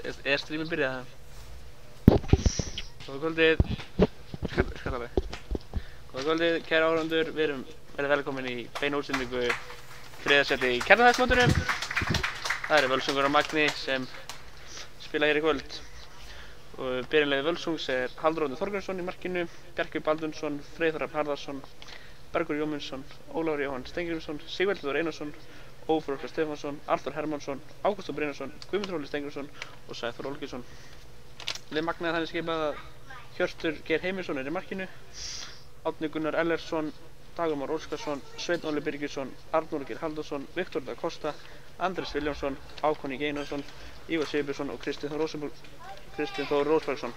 Streamið byrjað? Góða kvöldið. Skallaleg. Góða kvöldið, kæra áhorfendur. Við verðum velkomin í beina útsendingu þriðja seti í Kjarnaþættismótinu. Það eru Völsungur og Magni sem spila hér í kvöld. Og byrjanliði Völsungs Halldór Árni Þorgrímsson í markinu, Bjarki Baldursson, Freyþór Hrafn Harðarson, Bergur Jómundsson, Ólafur Jóhann Steingrímsson, Sigvaldi Þór Einarsson, Ófur Óskar Stefánsson, Arþór Hermannsson, Ágúst Brynjarsson, Guðmundur Óli Steingrímsson og Sæþór Olgeirsson. Lið Magna er þannig skipað að Hjörtur Geir Heimisson í markinu, Árni Gunnar Ellersson, Dagur Már Óskarsson, Sveinn Óli Birgisson, Arnór Geir Halldórsson, Viktor da Costa, Andrés Viljámsson, Hákon Ingi Einarsson, Ívar Sigurbjörnsson og Kristinn Þór Rósbergsson.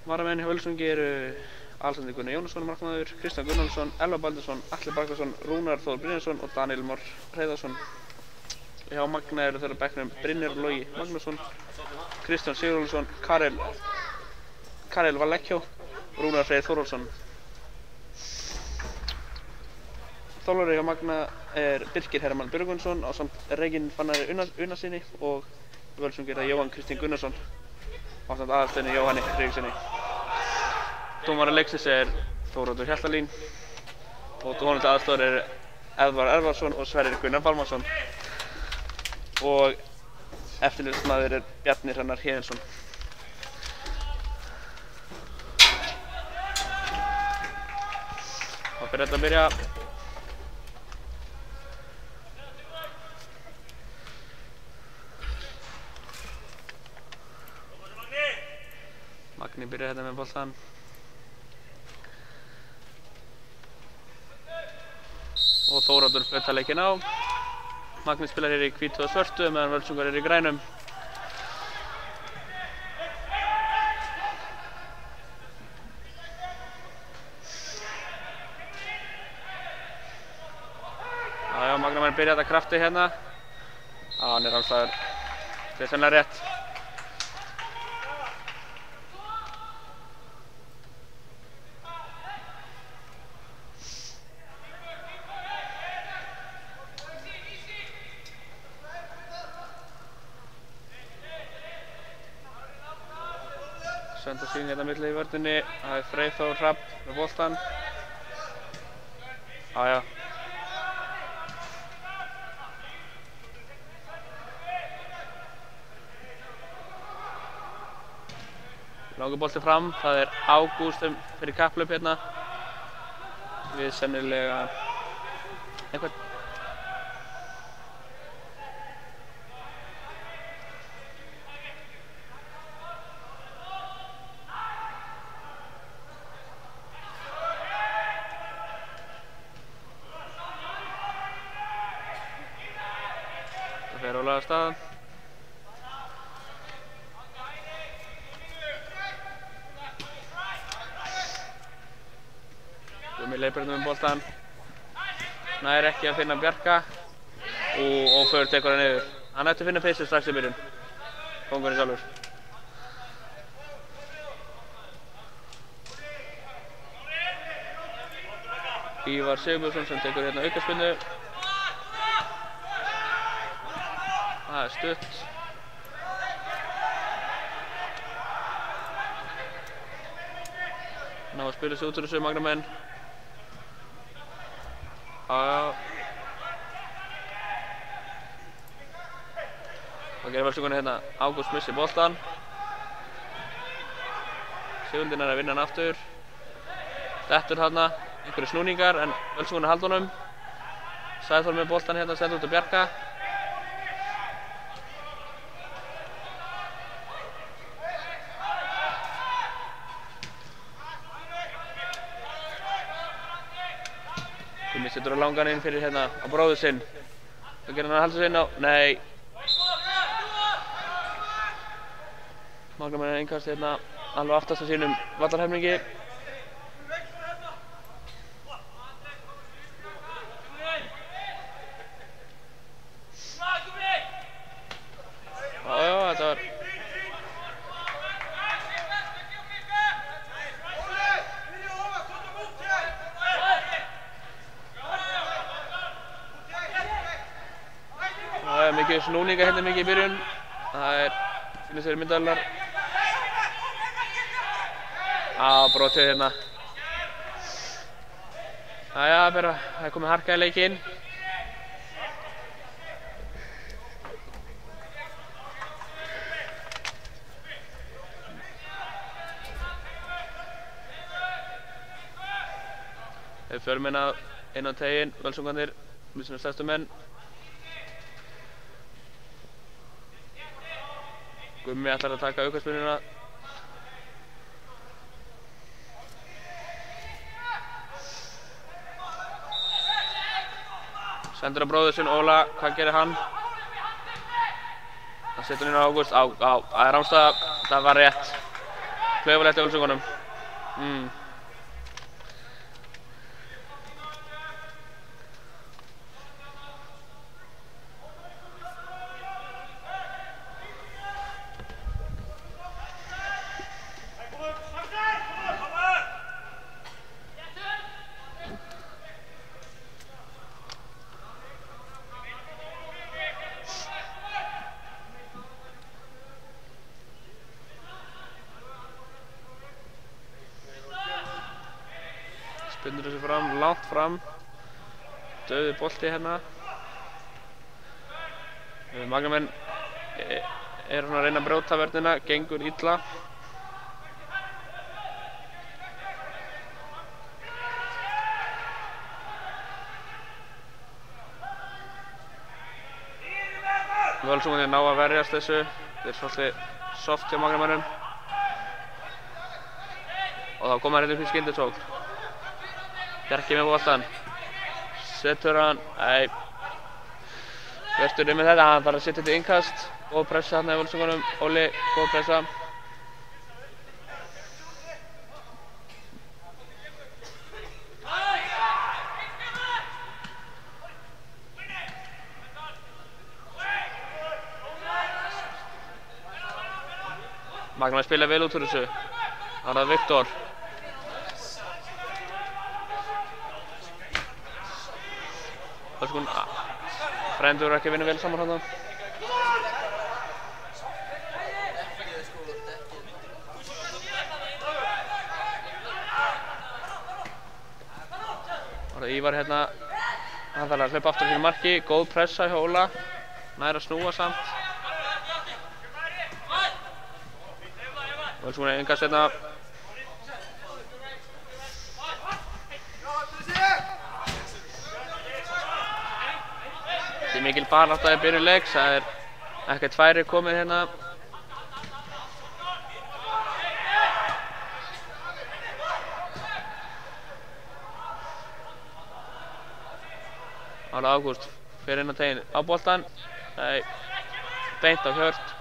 Varamenn hjá Völsungi eru Alexander Gunnar Jónasson markmaður, Kristján Gunnlaugsson, Elvar Baldursson, Atli Barkason, Rúnar Þór Brynjarsson og Daniel Már Hreiðarsson. Hjá Magna eru þeirra bekknum Brynjar Logi Magnússon, Kristján Sigurðsson, Karel Vallecchio og Rúnar Freyr Þórólfsson. Þjálfari hjá Magna er Birkir Hermann Björgvinsson ásamt Reginn Fannari Unnarssyni og Völsungi er það Jóhann Kristín Gunnarsson ásamt aðalsteini Jóhanni Friðrikssyni. Dómari leiksins er Þóroddur Hjaltalín og dómarinn til aðstoðar er Eðvarð Eðvarðsson og Sverrir Gunnar Pálmason og eftirlitsmaður er Bjarni Hrannar Héðinsson. Þá fyrir þetta að byrja. Magni byrjar þetta með boltan. Og Þóroddur flautar leikinn á. Magni spilar hér í hvítu og svörtu meðan Völsungur er í grænum. Já, Magnamenn byrja þetta krafti hérna. Já, hann er rangstæður. Það er sennilega rétt. Senda sín hérna milli í vörninni, það er Freyþór Hrafn með boltan. Jájá. Langur bolti fram, það er Ágúst fyrir kapplaup hérna. Við sennilega eitthvað. Það fer rólega af stað. Gumi leipur með boltan. Nær ekki að finna Bjarka og Ófur tekur hann yfir. Hann ætti að finna peysu strax í byrjun. Kóngurinn sjálfur. Ívar Sigurbjörnsson sem tekur hérna aukaspyrnu. Það er stutt. Ná að spila sig út úr þessu Magnamenn. Já. Það gerir Völsungunni hérna. Ágúst missi boltan. Sigvaldinn er að vinna hann aftur. Dettur þarna. Einhverju snúningar en Völsungunni halda honum. Sæþór með boltan hérna, sendur út á Bjarka. Gumi setur á langan inn fyrir hérna á bróður sinn. Það gerir hann að halda sig inn á. Nei. Magnamenn er innkast hérna alveg aftast á sínum vallarhelmingi. Já, þetta var mikið snúninga hérna mikið í byrjun. Það finnst þeir myndaðalar. Brotið hérna. Jæja, það er komið harka í leikinn. Þeir förum inn á teginn, Völsungarnir, með sína stærstu menn. Gummi ætlar að taka aukaspyrnuna. Sendur á bróður sinn, Óla, hvað gerir hann? Það setur hann inn á Ágúst, það er rámstæða, það var rétt. Klaufalegt í Völsungunum. Spinnur þessu fram, langt fram. Dauði bolti hérna. Magnamenn eru að reyna að brjóta vörnina, gengur illa. Völsungarnir ná að verjast þessu. Þetta er svolítið soft hjá Magnemönnum. Og þá koma hérna upp í skyndisókn. Bjarki með boltan. Setur hann. Vörtur með þetta. Hann þarf að setja þetta innkast. Góð pressa hérna í Völsungunum. Óli, góð pressa. Magna spila vel út úr þessu. Það er það Viktor. Frendur ekki að vinna vel saman hann. Það er Ívar hérna. Hann þarf að hlaupa aftur fyrir marki. Góð pressa hjá Óla. Nær að snúa samt. Völsungur engast hérna. Það er mikil barátta í byrjun leiks, það er ekkert færi komið hérna. Ála Ágúst fer inn á teginn á boltan. Nei, beint á Hjört.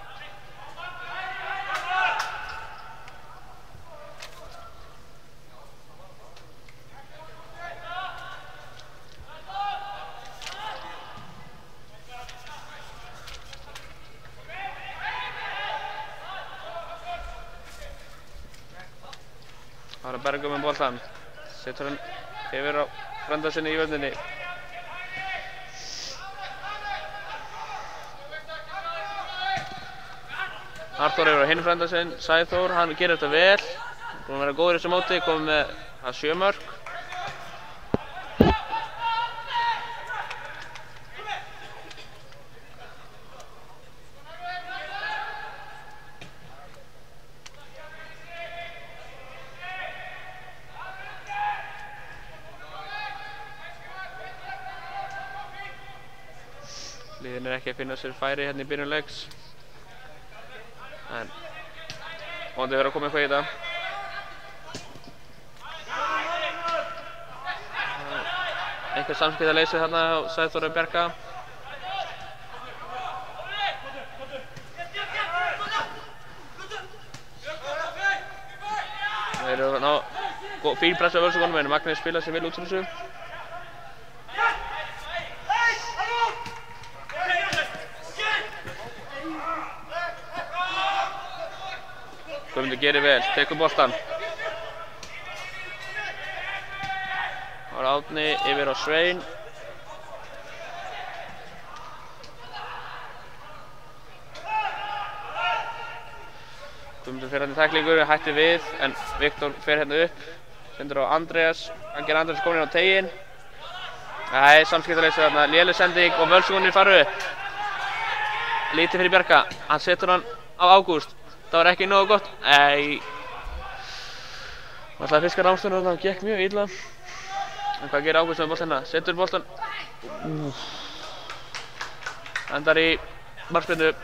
Það er Bergur með boltan. Setur hann yfir á frænda sinni í vörninni. Arþór yfir á hinn frænda sinn, Sæþór, hann gerir þetta vel. Búinn að vera góður í þessu móti, komið með 7 mörk. Liðin ekki að finna sér færi hérna í byrjun leiks. En vonandi verður að koma eitthvað í þetta. Einhver samskiptaleysi þarna á Sæþór og Bjarka. Það eru ná fín pressa á Völsungunum en Magni spila sér vel út úr þessu. Guðmundur gerir vel, tekur boltan. Það er Árni yfir á Svein. fyrir hann í tæklingu, hætti við, en Viktor fer hérna upp. Sendur á Andreas, hann ger Andreas komin inn á teginn. Nei, samskiptaleysi þarna, léleg sending og Völsungarnir fara upp. Lítið fyrir Bjarka, hann setur hann á Ágúst. Það var ekki nógu gott. Nei. Hann ætlaði að fiska rámstöðuna þarna og gekk mjög illa. En hvað gerir Ágúst með boltann hérna? Setur boltann. Endar í markspyrnu.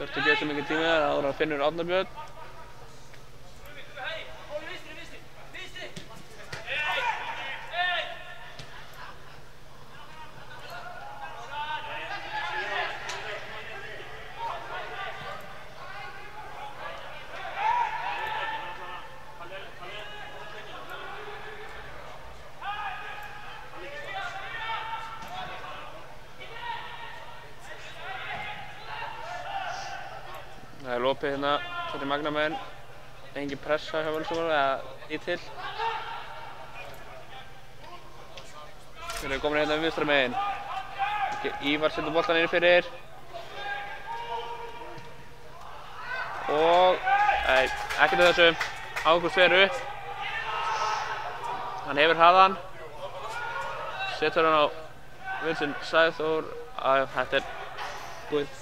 Þurfti að gefa svo mikið tími þar áður en Finnur Árna Björn. Það er lopið hérna fyrir Magnamenn. Engin pressa hjá Völsungur eða lítill. Þeir eru komin hérna vinstra megin. Ívar setur boltann inn fyrir. Og nei, ekkert af þessu. Ágúst fer upp. Hann hefur hraðan. Setur hann á Vincent Sæþór. Þetta er búið.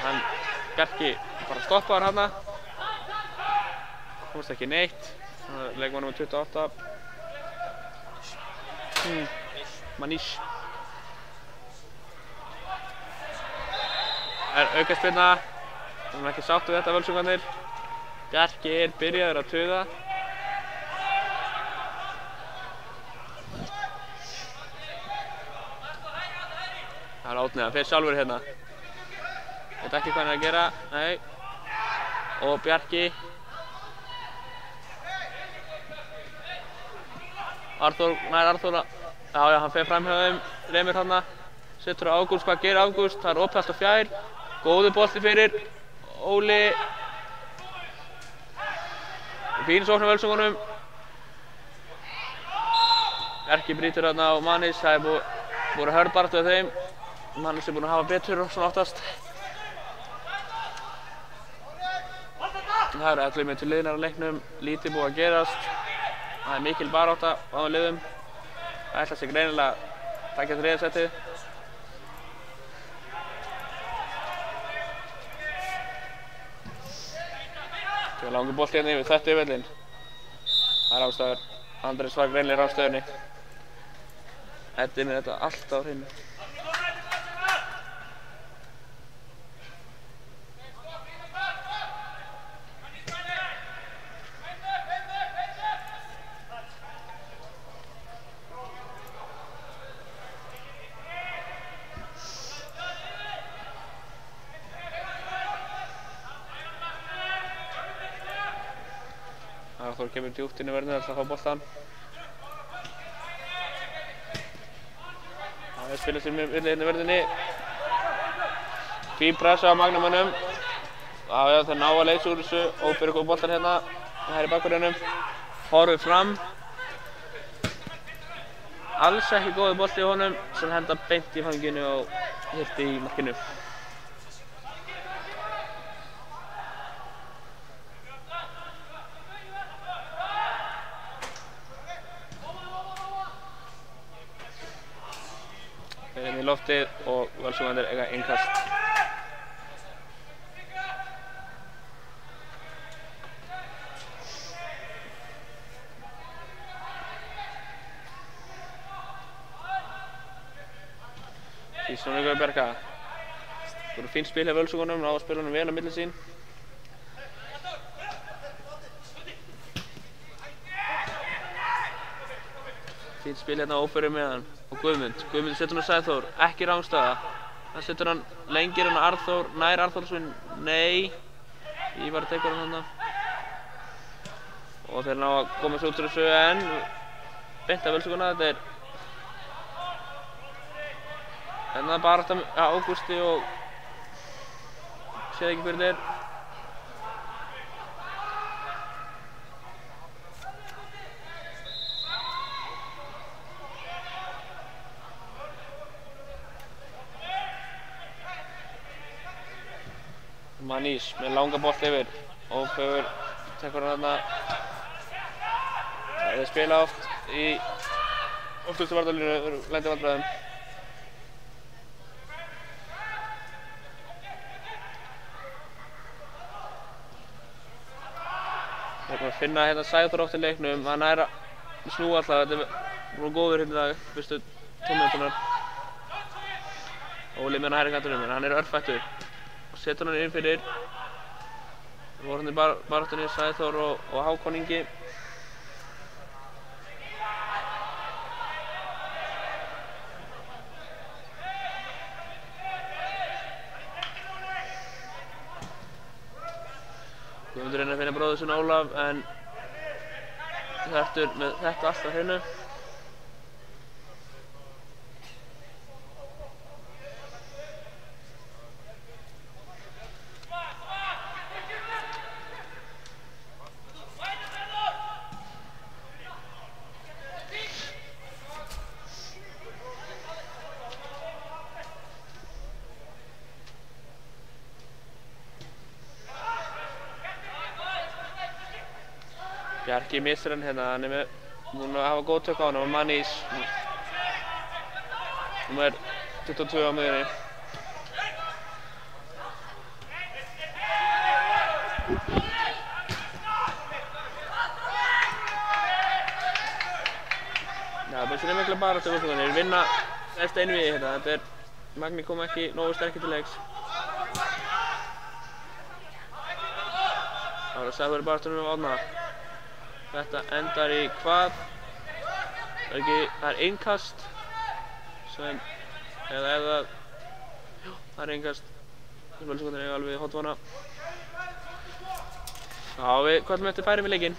Hann Bjarki bara stoppaður hana. Komst ekki neitt. Leikmaður nr. 28. Manish. Er aukaspyrna. Hann er ekki sáttur við þetta Völsungarnir. Bjarki er byrjaður að tuða. Það er Átni, hann fer sjálfur hérna. Veit ekki hvað hann er að gera, nei. Og Bjarki. Arþór, nær Arþóra. Já, hann fer fram hjá þeim, remur hana. Setur á Ágúst, hvað gerir Ágúst? Það er opið allt á fjær. Góður bolti fyrir Óli. Fín sókn á Völsungunum. Bjarki brýtur hana á Manis, það er búið hörð baráttu af þeim. Manis er búinn að hafa betur svona oftast. Það eru 11 mínútur liðnar á leiknum, lítið búið að gerast. Það er mikil barátta á þeim liðum. Það ætla sig greinilega að taka þriðja sætið. Það er langur bolti hérna yfir þetta völlinn. Það er ráðstafur. Andrés var greinilega í ráðstöðunni. Eddi með þetta allt á hreinu. Arþór kemur djúpt inn í vörðinu til að fá boltann. Það er spilað sér með inn í vörðinni. Fín pressa á Magnamönnum. Já, þeir ná að leysa úr þessu. Óbjörg og boltann hérna. Það er í bakverðinum. Horfið fram. Alls ekki góði bolti í honum sem henda beint í fanginu og hirti í markinu. Þeir eru í loftið og Völsungarnir eiga innkast. Snúningur Bjarka. Það voru fínt spil hjá Völsungunum, ná að spila honum vel á milli sín. Fínt spil hérna á óförum með hann og Guðmund setur hann á Sæþór, ekki rángstaða. Það setur hann lengir hann á Arþór, nær Arþór sem nei, Ívar tekur hann þarna. Og þeir ná að komast út úr þessu en beint af Völsunguna, þetta er hérna baráttan Ágústi og séð ekki fyrir þeir. Manís með langa bolt yfir og Fögur tekur hann þarna. Þeir spila oft í oftustu varnarlínu, lendi vandræðum. Þeir eru að finna hérna Sæþór oft í leiknum, hann er að snúa alltaf, þetta er búin góður hérna í dag, fyrstu 2 mínúturnar. Óli með hann hægri kantinum, en hann er örfættur. Og setur hann inn fyrir. Það voru hann í baráttunni Sæþór og Hákon Ingi. Guðmundur reyna að finna bróður sinn Ólaf en Hjörtur með þetta allt á hreinu. Bjarki missir hann hérna, hann er búinn að hafa góð tök á hann og Manís númer 22 á miðjunni. Já, Völsungur er mikla baráttu á Völsungunni, þeir vinna eftir einvígi hérna, þetta er, Magni kom ekki nógu sterkir til leiks. Það var að Sæþór í baráttunum af Árna. Þetta endar í hvað? Það er innkast sem, eða já, það er innkast. Völsungarnir eiga alveg hotvána. Já, við kvöldum eftir færi við leikinn.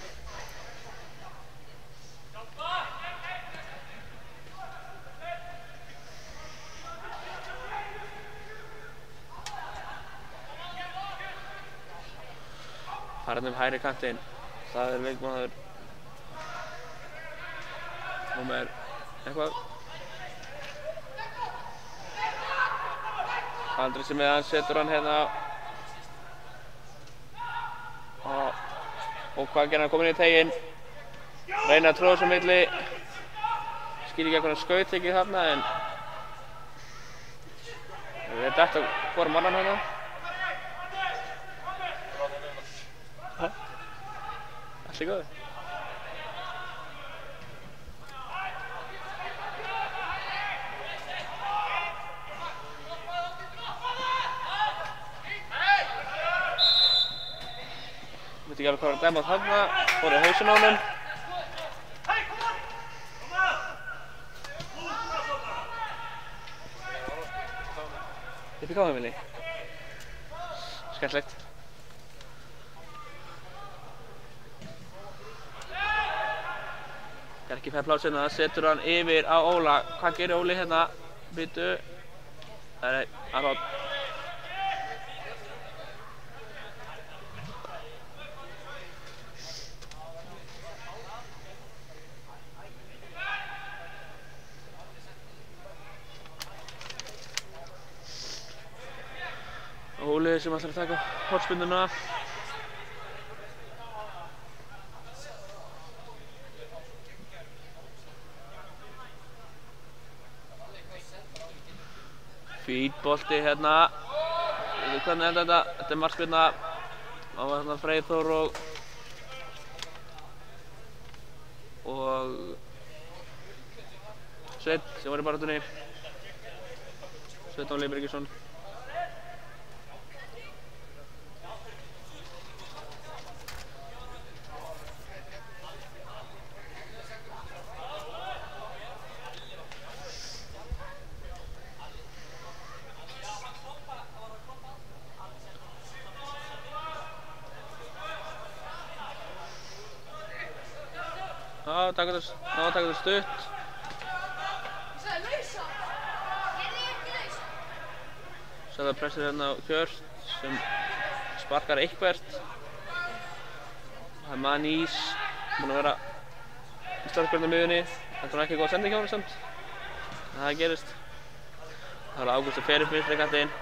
Farðum hægri kantinn. Það er leikmaður númer eitthvað. Andri sem með hann setur hann hérna og hvað gerir hann komin í teginn, reyna að tróða svo milli, skil ekki eitthvað skaut ekki þarna en við erum dætt á hvora mannan hérna. Allt er góður. Ég veit ekki alveg hvað var að dæma þarna, fór í hausinn á honum. Upp í káheimili. Skemmtilegt. Bjarki fær plásinn og það setur hann yfir á Óla. Hvað gerir Óli hérna? Býtu. Nei, Aron. Óli sem ætlar að taka hornspyrnuna. Fín bolti hérna. Hvernig er þetta? Þetta er markspyrna. Það var hérna Freyþór og Sveinn sem var í baráttunni. Sveinn Óli Birgisson. að taka þetta stutt. Svo það pressir hérna á Hjört sem sparkar eitthvert. Það Manís, búinn að vera sterkur á miðjunni. Þetta var ekki góð sending hjá honum samt. En það gerist. Það er Ágúst að fer upp vinstri kantinn.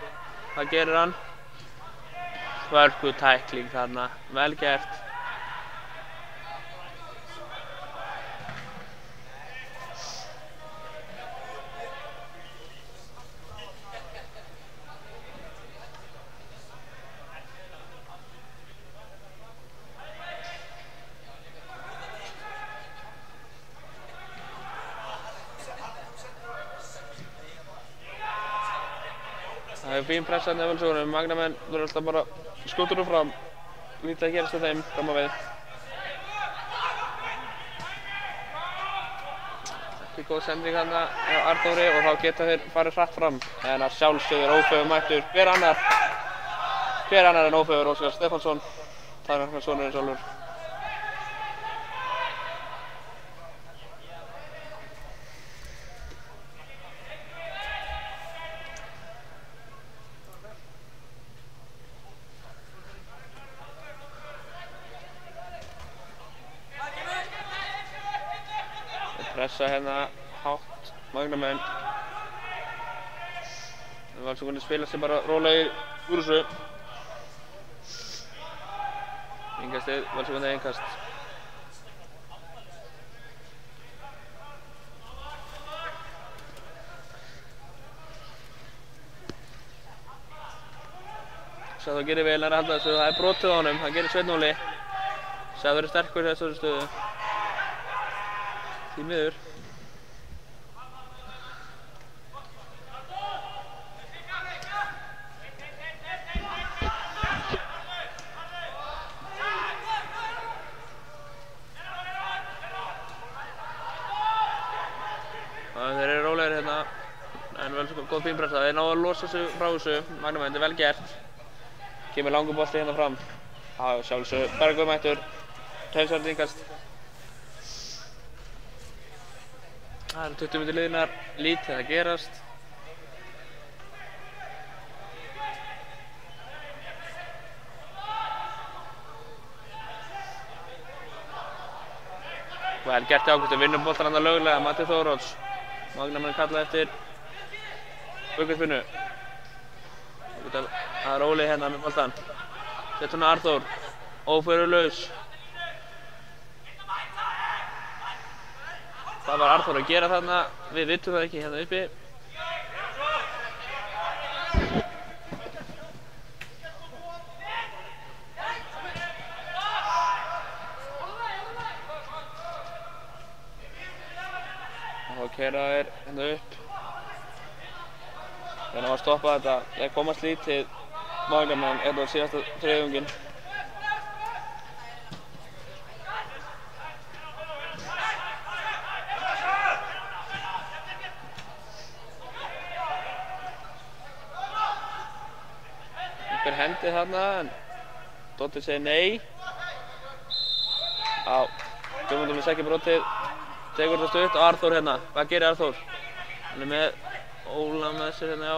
Hvað gerir hann? Hörku tækling þarna, vel gert. Það er fín pressa hérna í Völsungunum, Magnamenn verður alltaf bara skjótur fram, lítið að gerast á þeim fram á við. Ekki góð sending hérna á Arnóri og þá geta þeir farið hratt fram. En að sjálfsögðu Ófeigur mættur, hver annar en Ófeigur Óskar Stefánsson, það er sonurinn sjálfur. Pressa hérna hátt Magnamenn. Völsungunni spila sig bara rólegir úr þessu. Innkastið, Völsungunni innkast. Sæður gerir vel að halda þessu, það er brotið á honum, það gerir Sveinn Óli. Sæður er sterkur í þessari stöðu. Því miður. Þeir eru rólegir hérna, en vel svo góð fínpressa. Þeir ná að losa sig frá þessu, Magnamenn, þetta er vel gert. Kemur langur bolti hérna fram. Já, sjálfsögðu, Bergur mættur, Teinsarður innkast. Það eru 20 mínútur liðnar, lítið að gerast. Vel gert í Ágústi, vinnur boltan hann löglega, Matti Þóróls. Magnamenn kalla eftir Buggarsvinnu. Það er Óli hérna með boltan. Sett hún Arþór, Ófeigur laus. Hvað var Arþór að gera þarna? Við vitum það ekki hérna uppi. Og keyra þeir hérna upp. Þeir ná að stoppa þetta. Þeir komast lítið Magnamenn hérna á síðasta þriðjunginn. Einhver hendi þarna en Dóttir segir nei. Á, Guðmundur með sekki brotið, tekur þetta stutt og Arþór hérna. Hvað gerir Arþór? Hann er með Óla með sér hérna, já.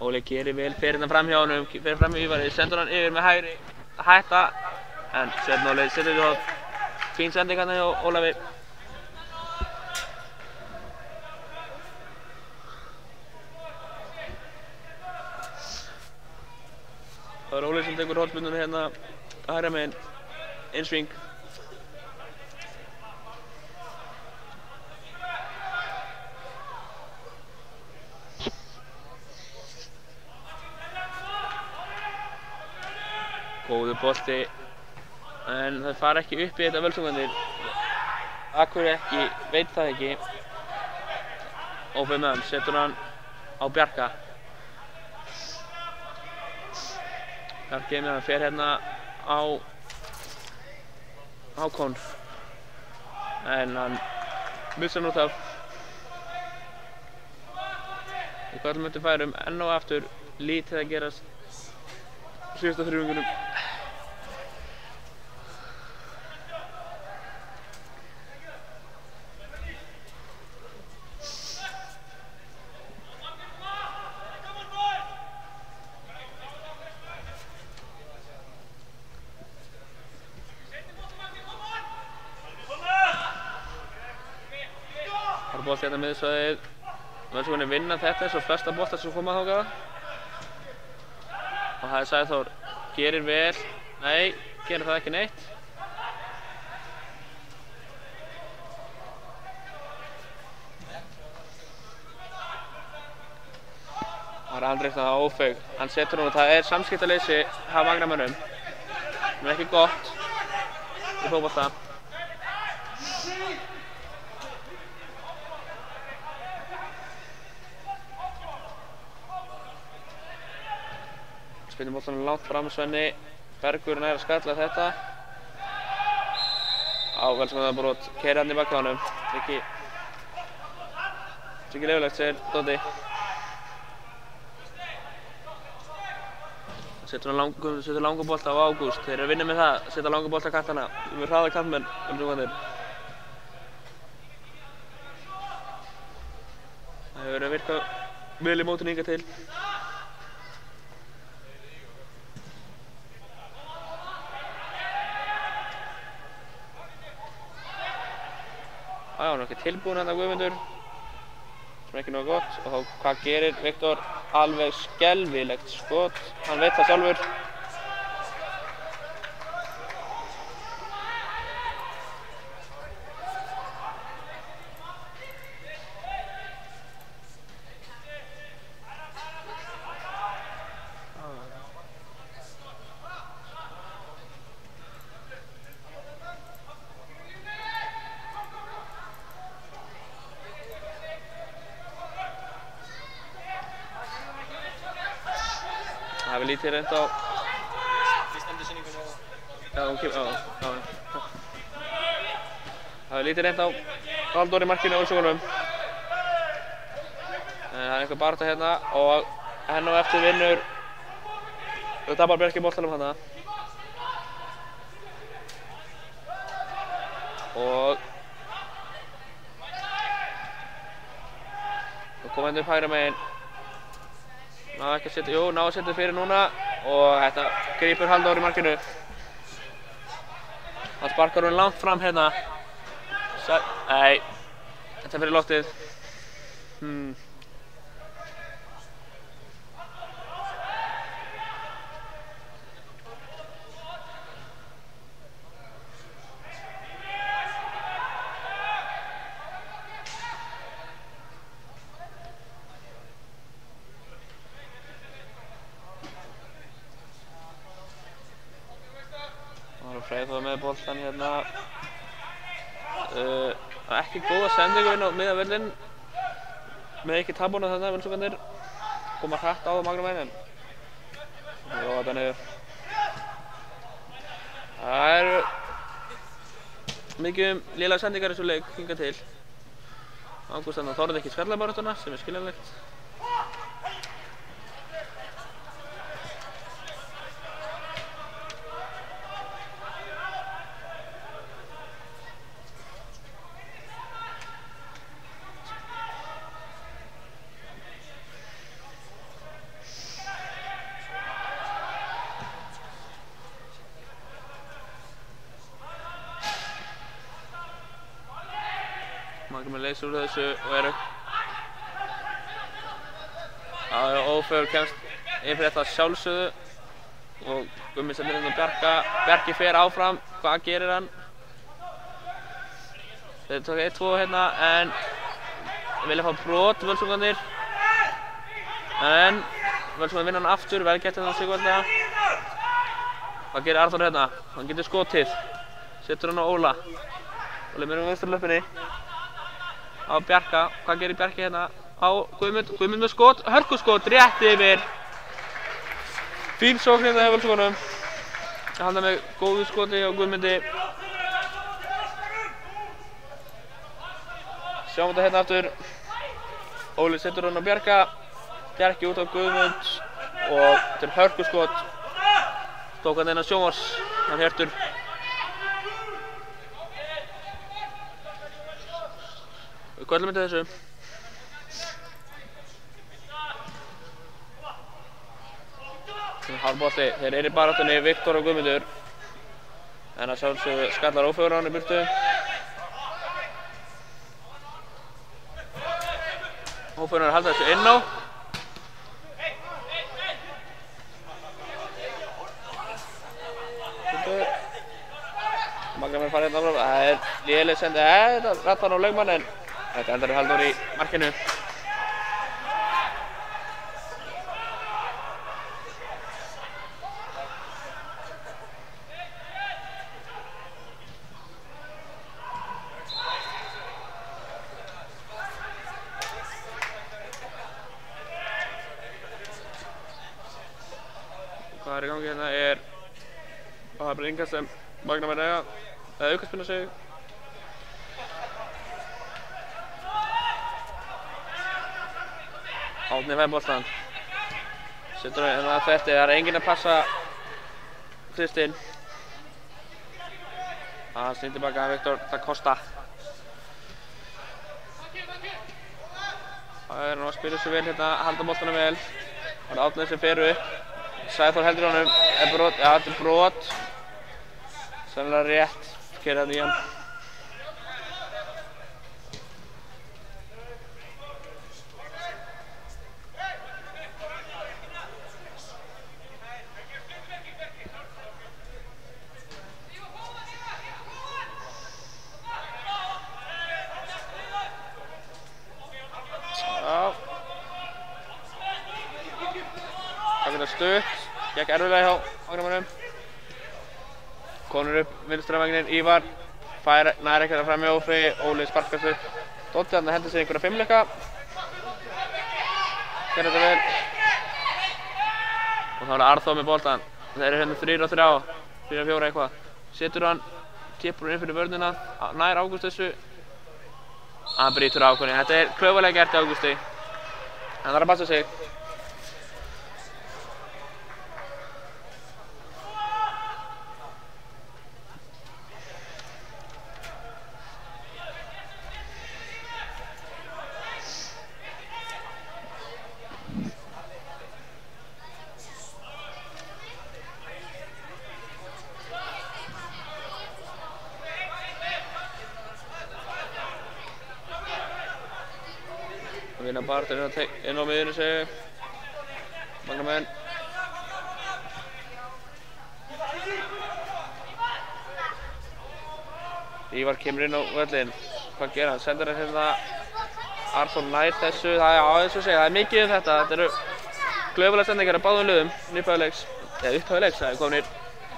Óli gerir vel, fer hérna fram hjá honum, fer fram hjá Ívari, sendur hann yfir með hægri að hætta. En Sveinn Óli setur því hótt. Fín sending hérna hjá Ólafi. Það er Óli sem tekur hornspyrnuna hérna hægra megin, innsving. Góður bolti, en það fara ekki upp í þetta Völsungarnir. Akkur ekki, veit það ekki. Ófeigur með hann, setur hann á Bjarka. Bjarki með hann fer hérna á Hákon. En hann missar hann út af. Í köllum eftir færum, enn og aftur, lítið að gerast. síðasta þriðjungunum. Það er bolti hérna miðsvæðið. Völsungarnir vinna þetta eins og flesta bolta sem koma þangað. Og það er Sæþór. Gerir vel. Nei, gerir það ekki neitt. Það er Andri það ófeig. Hann setur hún og það er samskiptaleysi af Magramönnum. Það er ekki gott í fótbolta. Spilum boltanum langt fram Svenni. Bergur nær að skalla þetta. Á Völsungarbrot. Keyrir hann í bakkanum. Ekki leyfilegt, segir Doddi. Setur langa bolta á Ágúst. Þeir eru að vinna með það. Setja langa bolta á kantana. Við hraða kantmenn Völsungarnir. Það hefur verið að virka vel í mótinu hingað til. Hann er ekki tilbúinn hérna Guðmundur, sem er ekki nógu gott. Og þá hvað gerir Viktor? Alveg skelfilegt skot, hann veit það sjálfur. Það hefur lítið reynd á... Fyrst endur sinningun og... Já, hún kemur... Já. Það hefur lítið reynd á Halldór í markinu á Völsungunum. Það er einhver baráttu hérna og henn og eftir vinnur... Þau tapar Bjarki boltanum þarna. Og... Þá koma henni upp hægra megin. Náðu ekki að setja, jú, náðu að setja fyrir núna og þetta grípur Halldór í markinu. Hann sparkar hún langt fram hérna. Nei, þetta er fyrir loftið. Freyþór með boltan hérna. Ekki góða sendingu inn á miðavöllinn. Með ekki tabuna þarna, Völsungarnir. Koma hratt á það Magramönnum. Jó, þetta niður. Það eru mikið lélega sendingar í þessu leik hingað til. Ágúst þarna þorði ekki skallabaráttuna, sem er skiljanlegt. Magramönnum leysir úr þessu og eru... Ófegur kemst inn fyrir þetta sjálfsögðu og Gummi sendir hérna Bjarka. Bjarki fer áfram, hvað gerir hann? Þeir tók 1-2 hérna en vilja fá brot Völsungarnir. En Völsungarnir vinna hann aftur, vel gert hérna Sigvalda. Hvað gerir Arþór hérna? Hann getur skotið. Setur hann á Óla. Óli mér vinstri löppinni. Á Bjarka, hvað gerir Bjarki hérna? Á Guðmund með skot, hörkuskot, rétt yfir. Fín sókn hérna hjá Völsungunum. Hann með góðu skoti á Guðmundi. Sjáum þetta hérna aftur. Óli setur hann á Bjarka. Bjarki út á Guðmund og þetta er hörkuskot. tók hann inn á sjónvars, hann Hjörtur. Við köllum þetta þessu. Hálfbolti, þeir eru í baráttunni Viktor og Guðmundur. En að sjálfsögðu skallar Ófeigur á hann í burtu. Ófeigur er að halda þessu inn á. Magna mér farið hérna áfram. Það er léleg sendi, þetta rattar hann á lögmann en þetta endar í Halldór í markinu. Hvað er í gangi hérna er það er bara innkast sem Magna mér eiga eða aukaspinna sig. Árni fær boltann. Setur hann hérna þetta, það er enginn að passa Kristinn. Það snýr tilbaka Viktor da Costa. Það er nú að spila svo vel hérna, halda boltanum vel. Það er Árni sem fer upp. Sæþór heldur honum, er brot, ja þetta er brot. Sennilega rétt, keyrir hann í hann. Já. Það verður stutt, gekk erfiðlega hjá Magnamönnum. Konur upp vinstravagnin, Ívar fær nær ekkert að frammi Ófi, Óli sparkar sig. Dótti hann hendur sér einhverja fimmleika. Gerði þetta vel. Og þá er Arþór með boltann. Þeir eru hérna 3-3, 4-4 eitthvað. Setur hann, tippur inn fyrir vörnina, nær Ágúst þessu. Hann brýtur ákvörðin. Þetta er klaufalega gert Ágústi. Hann þarf að passa sig. Vinna baráttunni inn á miðjunni segi Magnamenn. Ívar kemur inn á völlinn. Hvað gerir hann? Sendir hann hérna Arþór nær þessu. Það er á þessu að segja, það er mikið þetta. Þetta eru klaufalega sendingar af báðum liðum. Upphafið leiks, það er komin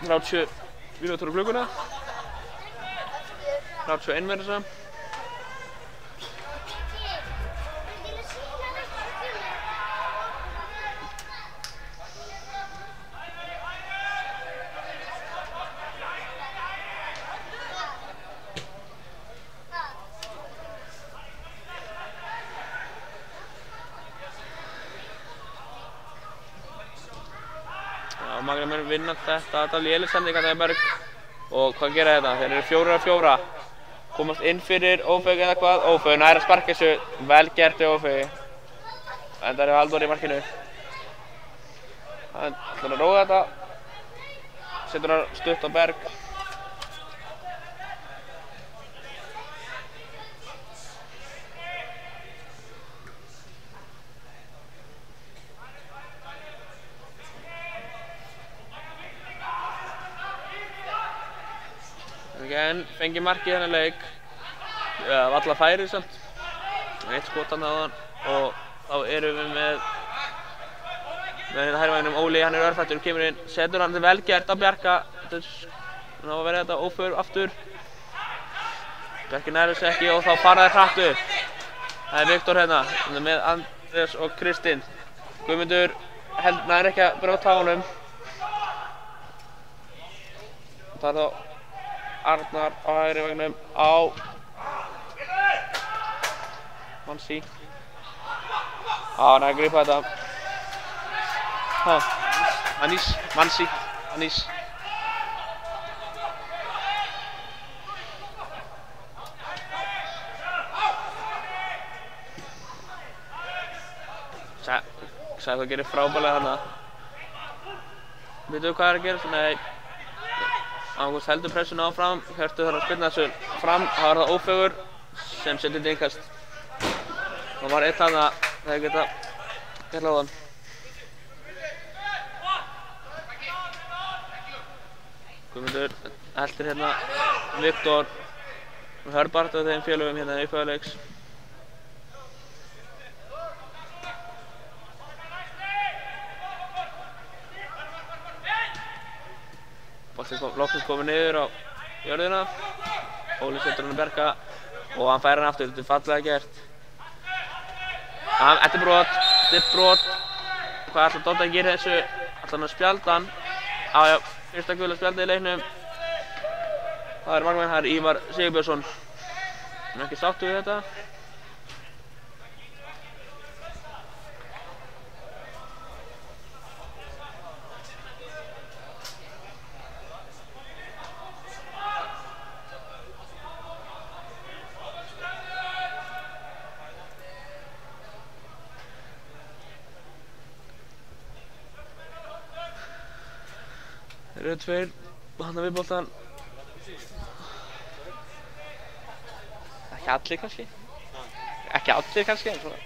30 mínútur á klukkuna. 31 meira þess að. Magnamenn vinna þetta er léleg sending að það er Berg. Og hvað gera þetta? Þeir eru 4-4. Komast inn fyrir Ófeig eða hvað? Ófeig nær að sparka þessu. Vel gert í Ófeig. Endar er Halldór í markinu. Hann ætlar að róa þetta. Setur hann stutt á Berg. En fengi markið þennan leik. Valla færið samt. Eitt skot þarna áðan og þá erum við með hérna hægri Óli, hann er örfættur, kemur inn, setur hann, þetta er vel gert að Bjarka. Ná að vera þetta Ófeigur aftur. Bjarki nær þessu ekki og þá fara þeir hratt upp. Það er Viktor hérna, með Andrés og Kristinn. Guðmundur nær ekki að brjóta á honum. Það er þá Arnar á hægri vagnum á Mansi. Hann er að grípa þetta. Mansi. Sæþór gerir frábærlega þarna. Veitum við hvað að gera? Nei. Ágúst heldur pressuna áfram. Hjörtur þarf að spyrna þessu fram. Það var það Ófeigur sem setur þetta innkast. Það var eitt þarna. Það geta gert láðan. Guðmundur heldur hérna Viktor Hörbart af þeim félögum hérna í upphafi. Boltinn loksins komið niður á jörðina. Óli setur hann að berka og hann fær hann aftur. Þetta er fallega gert. Þetta er brot. Hvað ætlar Dodda að gera þessu? Ætlar hann að spjalda hann? Já, fyrsta gula spjaldið í leiknum. Það er markmann, það er Ívar Sigurbjörnsson. Hann er ekki sáttur við þetta. Þeir eru tveir, hann við boltan. Ekki allir kannski. Ekki allir kannski, en svona.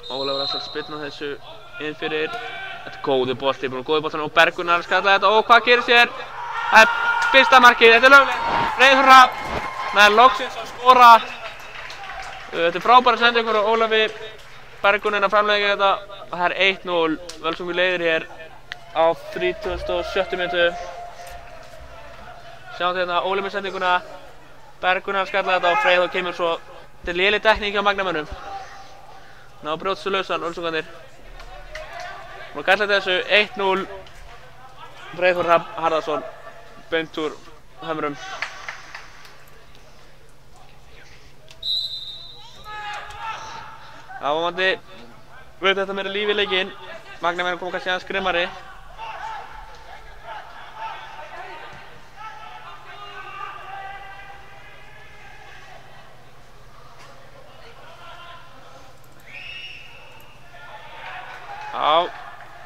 Ólafur ætlar að spyrna þessu inn fyrir. Þetta er góður bolti, góður boltan og Berggunnar skalla þetta. Og hvað gerist hér? Það er fyrsta markið, þetta er löglegt. Freyþór Hrafn með loksins að skora. Þetta er frábæra sendingur á Ólafi Berggunin að framlega þetta. Það er 1-0, Völsungur leiðir hér á 37. mínútu. Sjáum hérna Óli með sendinguna. Berggunar skalla þetta og Freyþór kemur svo. Þetta er léleg tekník hjá magnamönnum. Ná brjótstu lausan, Völsungarnir. Og kalla þessu 1-0. Freyþór Hrafn Harðarson. Beint úr hömrum. Vonandi veit þetta meira líf í leikinn. Magnamenn kom kannski aðeins grimmari. Já,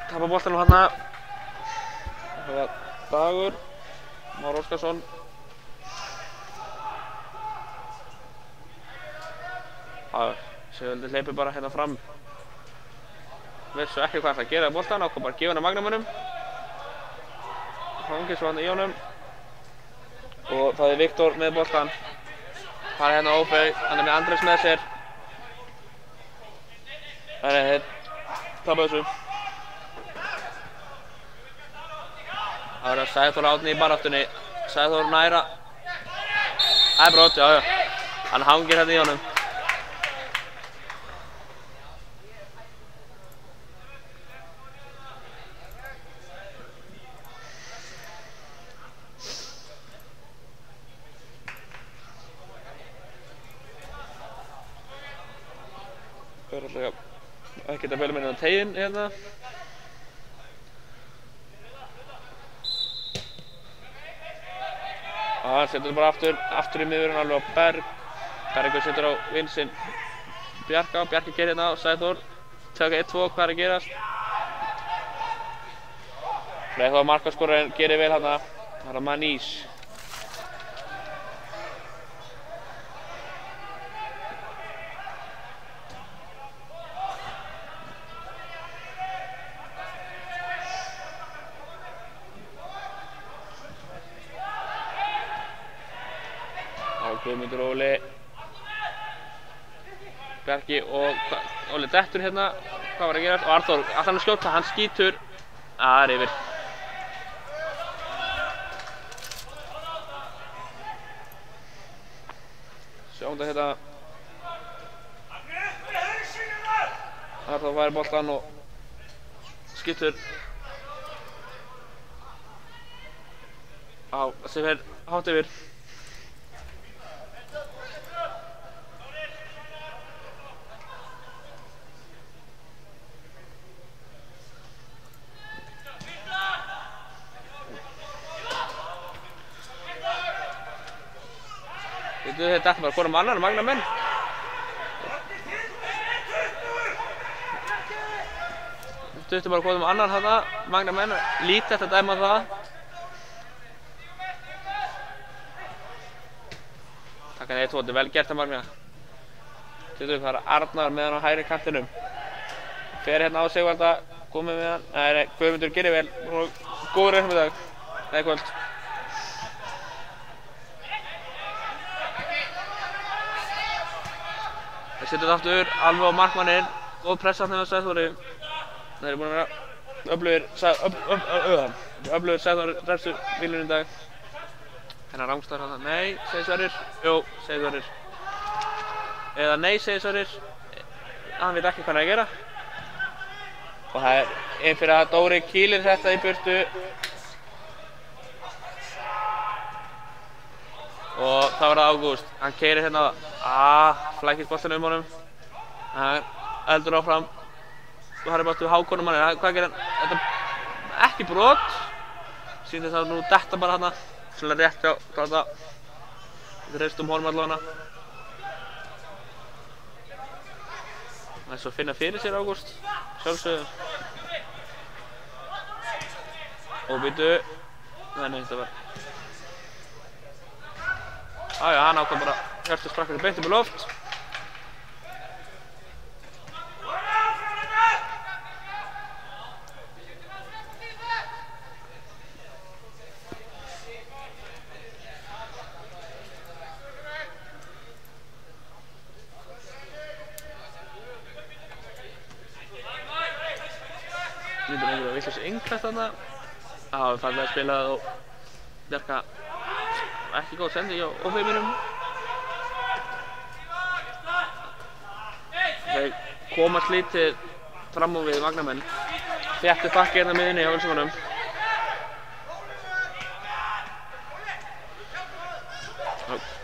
tapar boltanum þarna. Það var Dagur Már Óskarsson. Sigvaldi hleypur bara hérna fram. Veit svo ekki hvað hann ætlar að gera í boltan. Ákvað bara að gefa hann að magnamönnum. Hangir svo hann í honum. Og það er Viktor með boltan. Það er hérna Ófeig. Hann er með Andrés með sér. Það er þeir tapar þessu. Það verður að Sæþór Árni í baráttunni. Sæþór næra. Það er brot, já. Hann hangir hérna í honum. Það er alltaf ekkert að velja minna á teginn hérna. Hann setur bara aftur í miðurinn alveg á Berg. Bergur setur á vinsinn Bjarka. Bjarki gerir hérna á Sæþór. Tökka 1-2, hvað er að gerast? Freyþór markaskorarinn gerir vel hérna. Það er Manís. Guðmundur Óli Bjarki og Óli dettur hérna. Hvað var að gerast? Og Arþór ætlar hann að skjóta, hann skýtur. Það er yfir. Sjáum þetta hérna. Arþór fær boltann og skýtur. Þessi fer hátt yfir. Þetta bara hvorum annan, Magna menn. Þetta bara hvorum annan þarna, Magna menn. Lítið eftir að dæma það. Takk að 1-2, þetta er vel gert að Magna. Þetta fara Arnar með hann á hægri kantinum. Fer hérna á Sigvalda, komið með hann. Nei, Guðmundur gerir vel. Góður reiknum í dag. Það er kvöld. Það setur þetta aftur alveg á markmanninn. Góð pressa þarna með Sæþóri. Það eru búin að vera öflugir Sæþóri refsur bílunum í dag. Hennar rángstar hann. Nei, segir Sverrir. Jú, segir Sverrir. Eða nei, segir Sverrir. Hann veit ekki hvað hann er að gera. Og það er einn fyrir að Dóri kýlir þetta í burtu. Og það var það Ágúst. Hann keyrir hérna. Flækist boltinu honum. Hann eldur áfram. Og það er bara Hákonum hann. Hvað gerir hann? Þetta er ekki brot. Sýnir það nú detta bara hana. Svona rétt hjá Kláta. Þetta reist honum allavega. Það er svo að finna fyrir sér Ágúst. Sjálfsögðu. Og býtu. Nei, þetta var. Hann ákvað bara Hjörtur sprakkur beint upp í loft. Myndum einhverja vitlaus innkast þarna. Það var fallega spilað og Bjarka ekki góð sendi hjá ófeiminum. Þeir komast lítið fram á við Magnamenn. Þéttur bakki hérna miðinni hjá Völsungunum.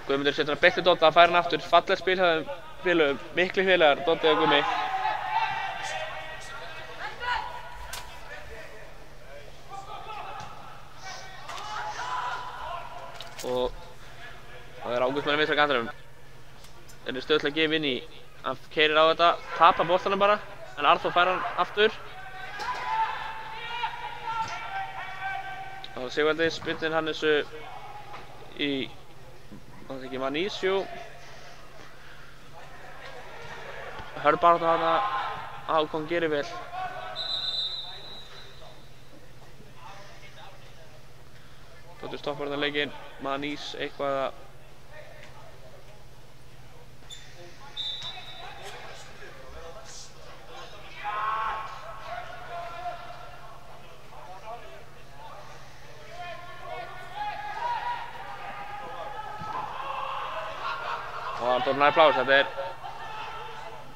Guðmundur setur hann beint í Dodda, fær hann aftur. Falleg spil hjá þeim félögum, miklu félagar, Doddi og Gummi. Og það er Ágúst með vinstra kantinum. Þeir eru stöðull að gefa inn í. Hann keyrir á þetta, tapar boltanum bara. En Arþór fær hann aftur. Og Sigvaldi spyndir hann þessu í, það er ekki Manísjú. Hörð bara þarna, Hákon gerir vel. Dóttir stoppar þarna leikinn, Manís eitthvað að og Arnór nær plás, þetta er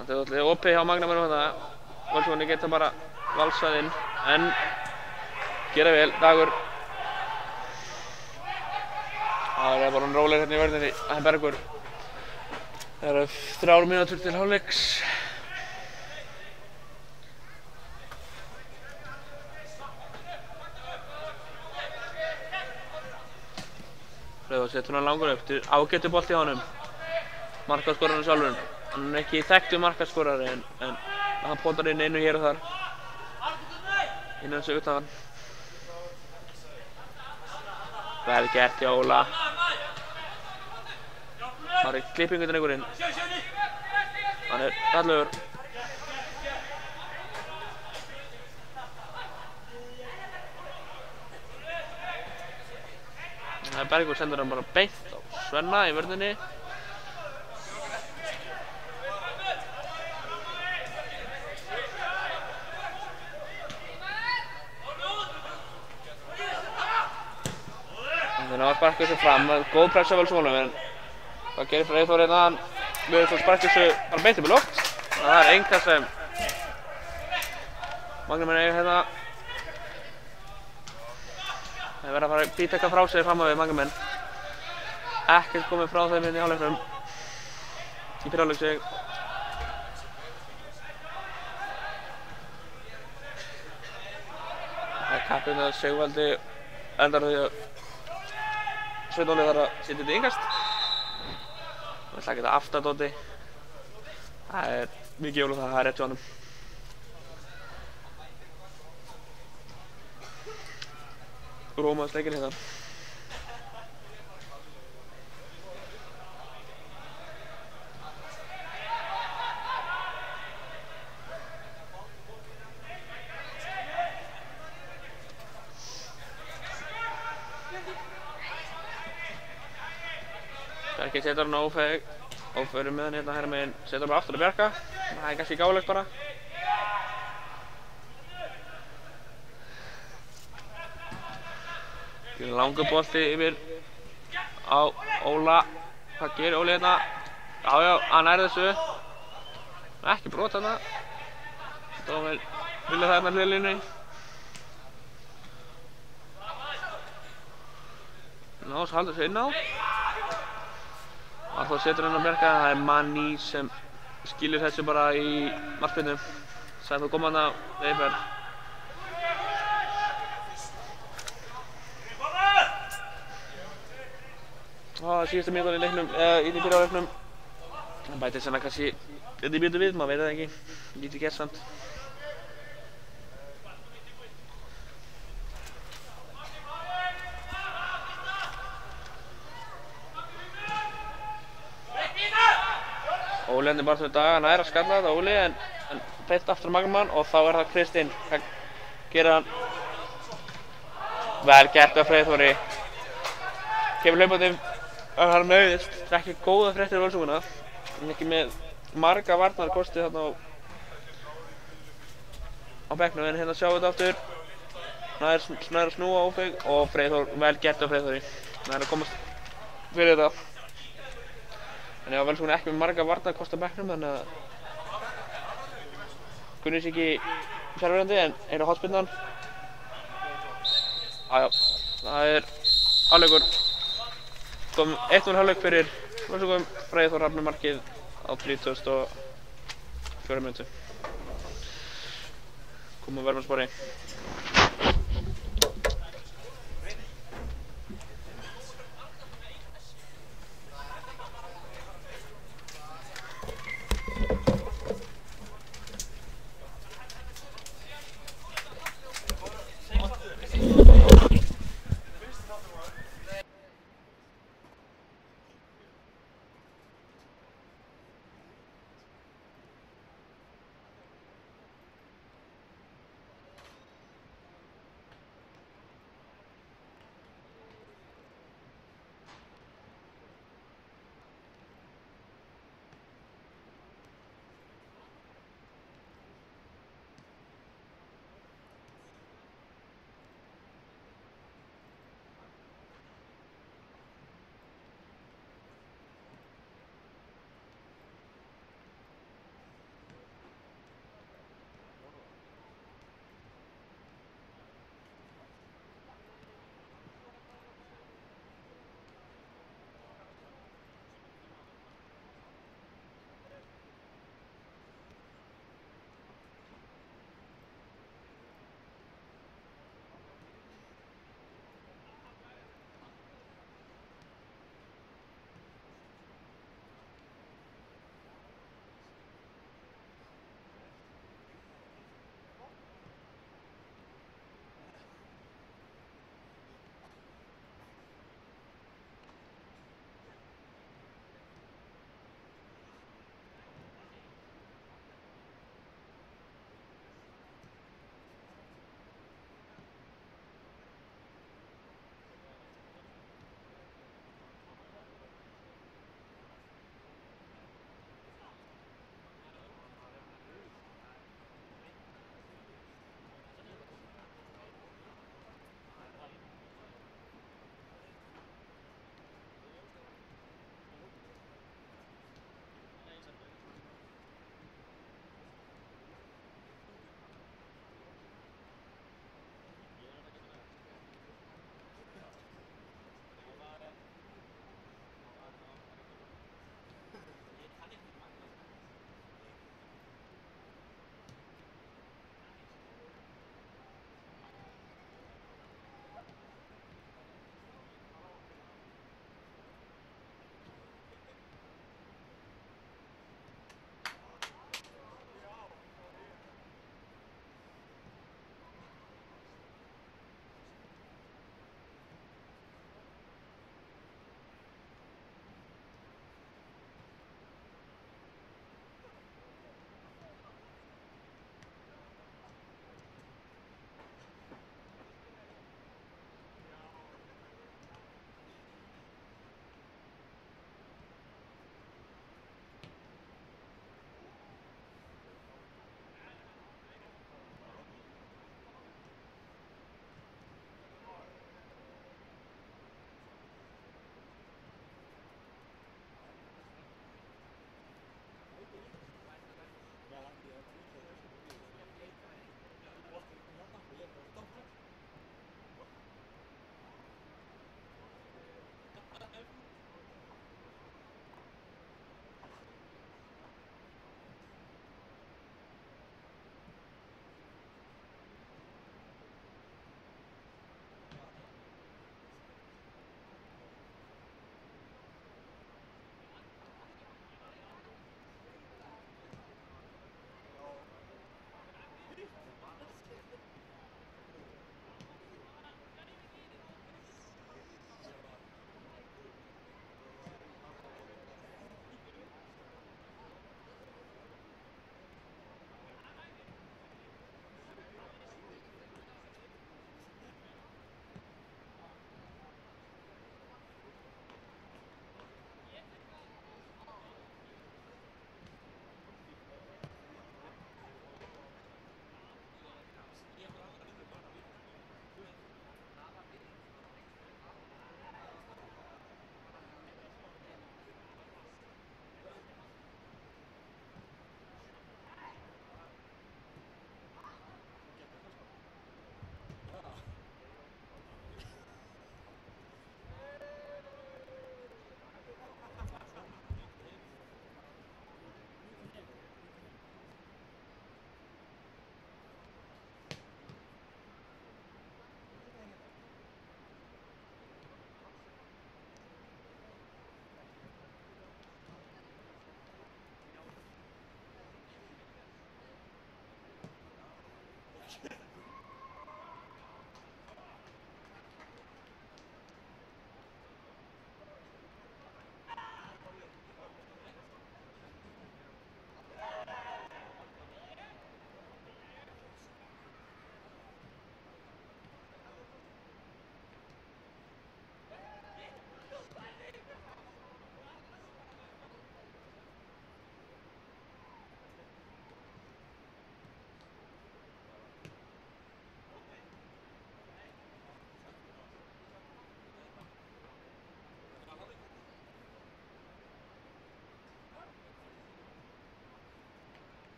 alltaf opið hjá Magnamenn og þetta. Völsungunni geta bara valsað inn, en gera vel, Dagur. Það er bara rólegir hérna í vörðinni, Bergur. Það eru 3 mínútur til hálfleiks. Freyðar setur hann langur upp, ágætur bolti hjá honum. Markaskorarinn sjálfur. Hann er ekki þekktur markaskorari en hann potar inn einu hér og þar. Innan þessu utan. Vel gert hjá Óla. Það er klippingutin einhverjinn. Hann er fallegur. Bergur sendur hann bara beint á Svenna í vörðinni. Þannig að sparka þessu fram, góð pressa Völsungunum, en hvað gerir Freyþór hérna? Hann verður svo sparka þessu bara beint upp í loft. Það er einhvað sem Magnamenn eiga hérna. Það verður að fara að býta eitthvað frá sig fram á við Magnamenn. Ekkert komið frá þeim hérna í hálfleiknum. Í fyrri hálfleik. Það er kappinn að Sigvaldi endar því að Sveinn Óli þarf að setja þetta í innkast. Það ætla ekki þetta aftadóti. Það er mikið jól og það er rétt hjá honum. Rómaðsleikir hérna. Bjarki setur hann á óförum með hann hérna hægra meginn, setur hann bara aftur að Bjarka. Það er kannski gáleikt bara. Langur bolti yfir á Óla. Hvað gerir Óli hérna? Já, hann nær þessu. Ekki brot þarna. Dómir vilja það hérna hliðlínu. Ná, svo haldur þessu inn á. Og þá setur hann á Bjarka. Það er Manni sem skilur þessu bara í markspyrnu. Sæði þú koma hana Eiberg. Það er síðustu mínútan í leiknum, eða í byrjunarleiknum. Það bætist svona kannski þetta í mínútu við, maður veit það ekki. Lítið gert samt. Óli henni bara fyrir dag, hann er að skalla þetta Óli en beint aftur á Magnamann og þá er það Kristinn. Það gerir hann vel gert af Freyþóri. Kemur hlaupandi. Hann meiðist. Það er ekki góða fréttir Völsunguna. Hann er ekki með marga varnarkosti þarna á bekknum en hérna sjáum við þetta aftur. Snær að snúa Ófeig og Freyþór vel gert af Freyþóri. Það er að komast fyrir þetta. En já, Völsunguna er ekki með marga varnarkosti á bekknum þannig að kunnir sér ekki sjálfverandi en er á hotspinnan. Jájá, það er hálfleikur. Kom 1-0 hálfleik fyrir Völsungum. Freyþór hafnar markið á 34 mínútu. Komum verðum spori.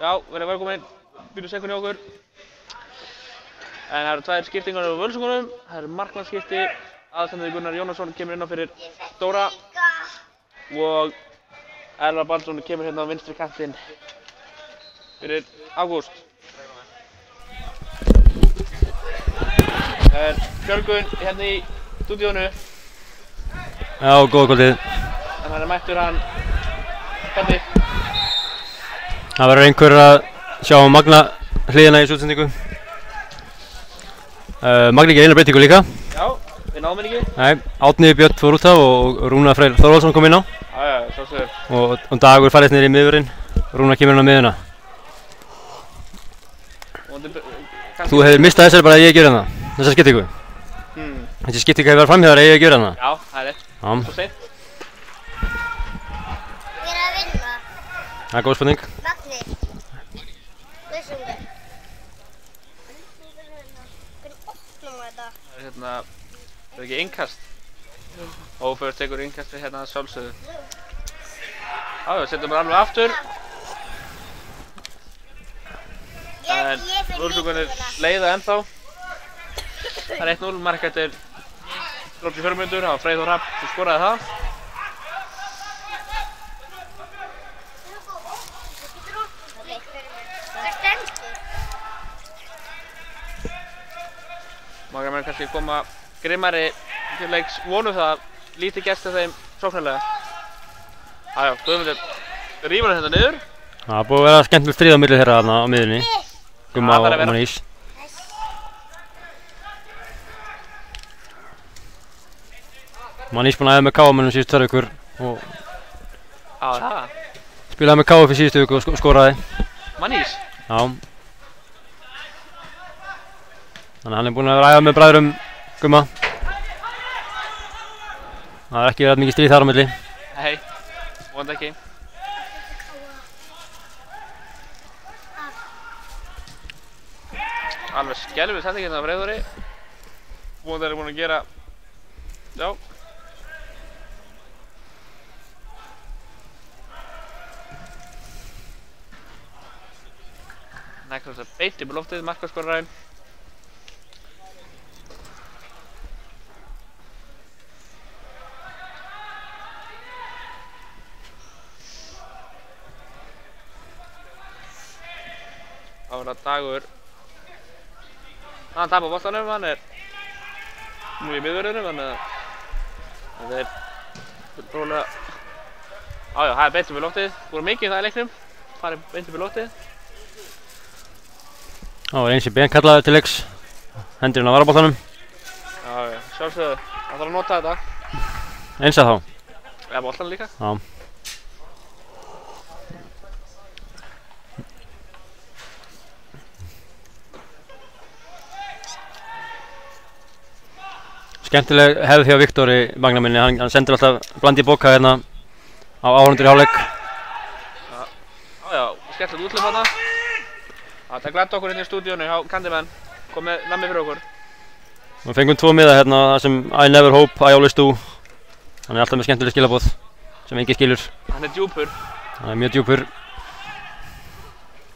Já, verið velkomin, byrju sekund hjá okkur. En það eru tvær skiptingar á Völsungunum. Það eru markmannsskipti. Aðstandandi Gunnar Jónasson kemur inn á fyrir Dóra. Og Elvar Baldursson kemur hérna á vinstri kantinn fyrir Ágúst. Það er fjölgun hérna í stúdíónu. Já, góða kvöldið. En hann er mættur hann hvernig? Það verður einhver að sjá Magna hliðina í útsendingu. Magni gerir eina breytingu líka. Já, við náðum henni ekki. Nei, Árni Björn fór út af og Rúnar Freyr Þorvaldsson kom inn á. Já, sjálfsögur. Og Dagur færðist niður í miðvörðinn. Rúnar kemur inn á miðuna. Þú hefur mistað þessari bara að ég gera hana, þessa skiptingu. Þessi skiptingu hefur verið framhjáðar að ég gera hana. Já, það er rétt. Svo seint. Ég er að vinna. Það er góð spurning. Magni. Völsungur. Hvernig opnum við þetta? Það er ekki innkast. Óföður tekur innkastið hérna að sjálfsögðu. Já, setjum bara alveg aftur. En Völsungunir leiða ennþá. Það er 1-0, mark eftir 34 mínútur. Það var Freyþór Hrafn sem skoraði það. Maður menn kannski koma grimmari til leiks, vonum það lítið gerst af þeim sóknarlega. Jájá, Guðmundur rífur þetta niður. Það búið að vera skemmtilegt stríð á milli þeirra þarna á miðjunni. Gumma og Manís. Manís búinn að æfa með KM-unum síðustu 2 vikur og það? Spilaði með KF í síðustu viku og skoraði. Manís? Já. Þannig að hann er búinn að vera að æfa með bræðurum Gumma. Það er ekki rætt mikið stríð þar á milli. Nei, vonandi ekki. Alveg skelfið sendingin af Freyþóri. Vonandi er búinn að gera... Já. Næklast að beint upp í loftið, markaskorarinn. Þá er það Dagur. Hann tapar boltanum, hann er nú í miðvörðunum, þannig að það er rólega... Jájá, það er beint upp í loftið. Voru mikið í það í leiknum. Farið beint upp í loftið. Það var eins í ben kallaður til leiks. Hendurinn á varaboltanum. Jájá, sjálfsögðu. Það þarf að nota þetta. Eins að þá. Eða boltanum líka. Já. Skemmtileg hefð hjá Viktori Magna minni, hann sendir alltaf blandi boka hérna á áhorfendur í hálfleik. Já, skemmtilegt úthlaup þarna. Það glæddi okkur hérna í stúdíónu hjá Candyman, kom með nammi fyrir okkur. Við fengum 2 miða hérna, það sem I never hope, I always do. Hann er alltaf með skemmtileg skilaboð sem enginn skilur. Hann er djúpur. Hann er mjög djúpur.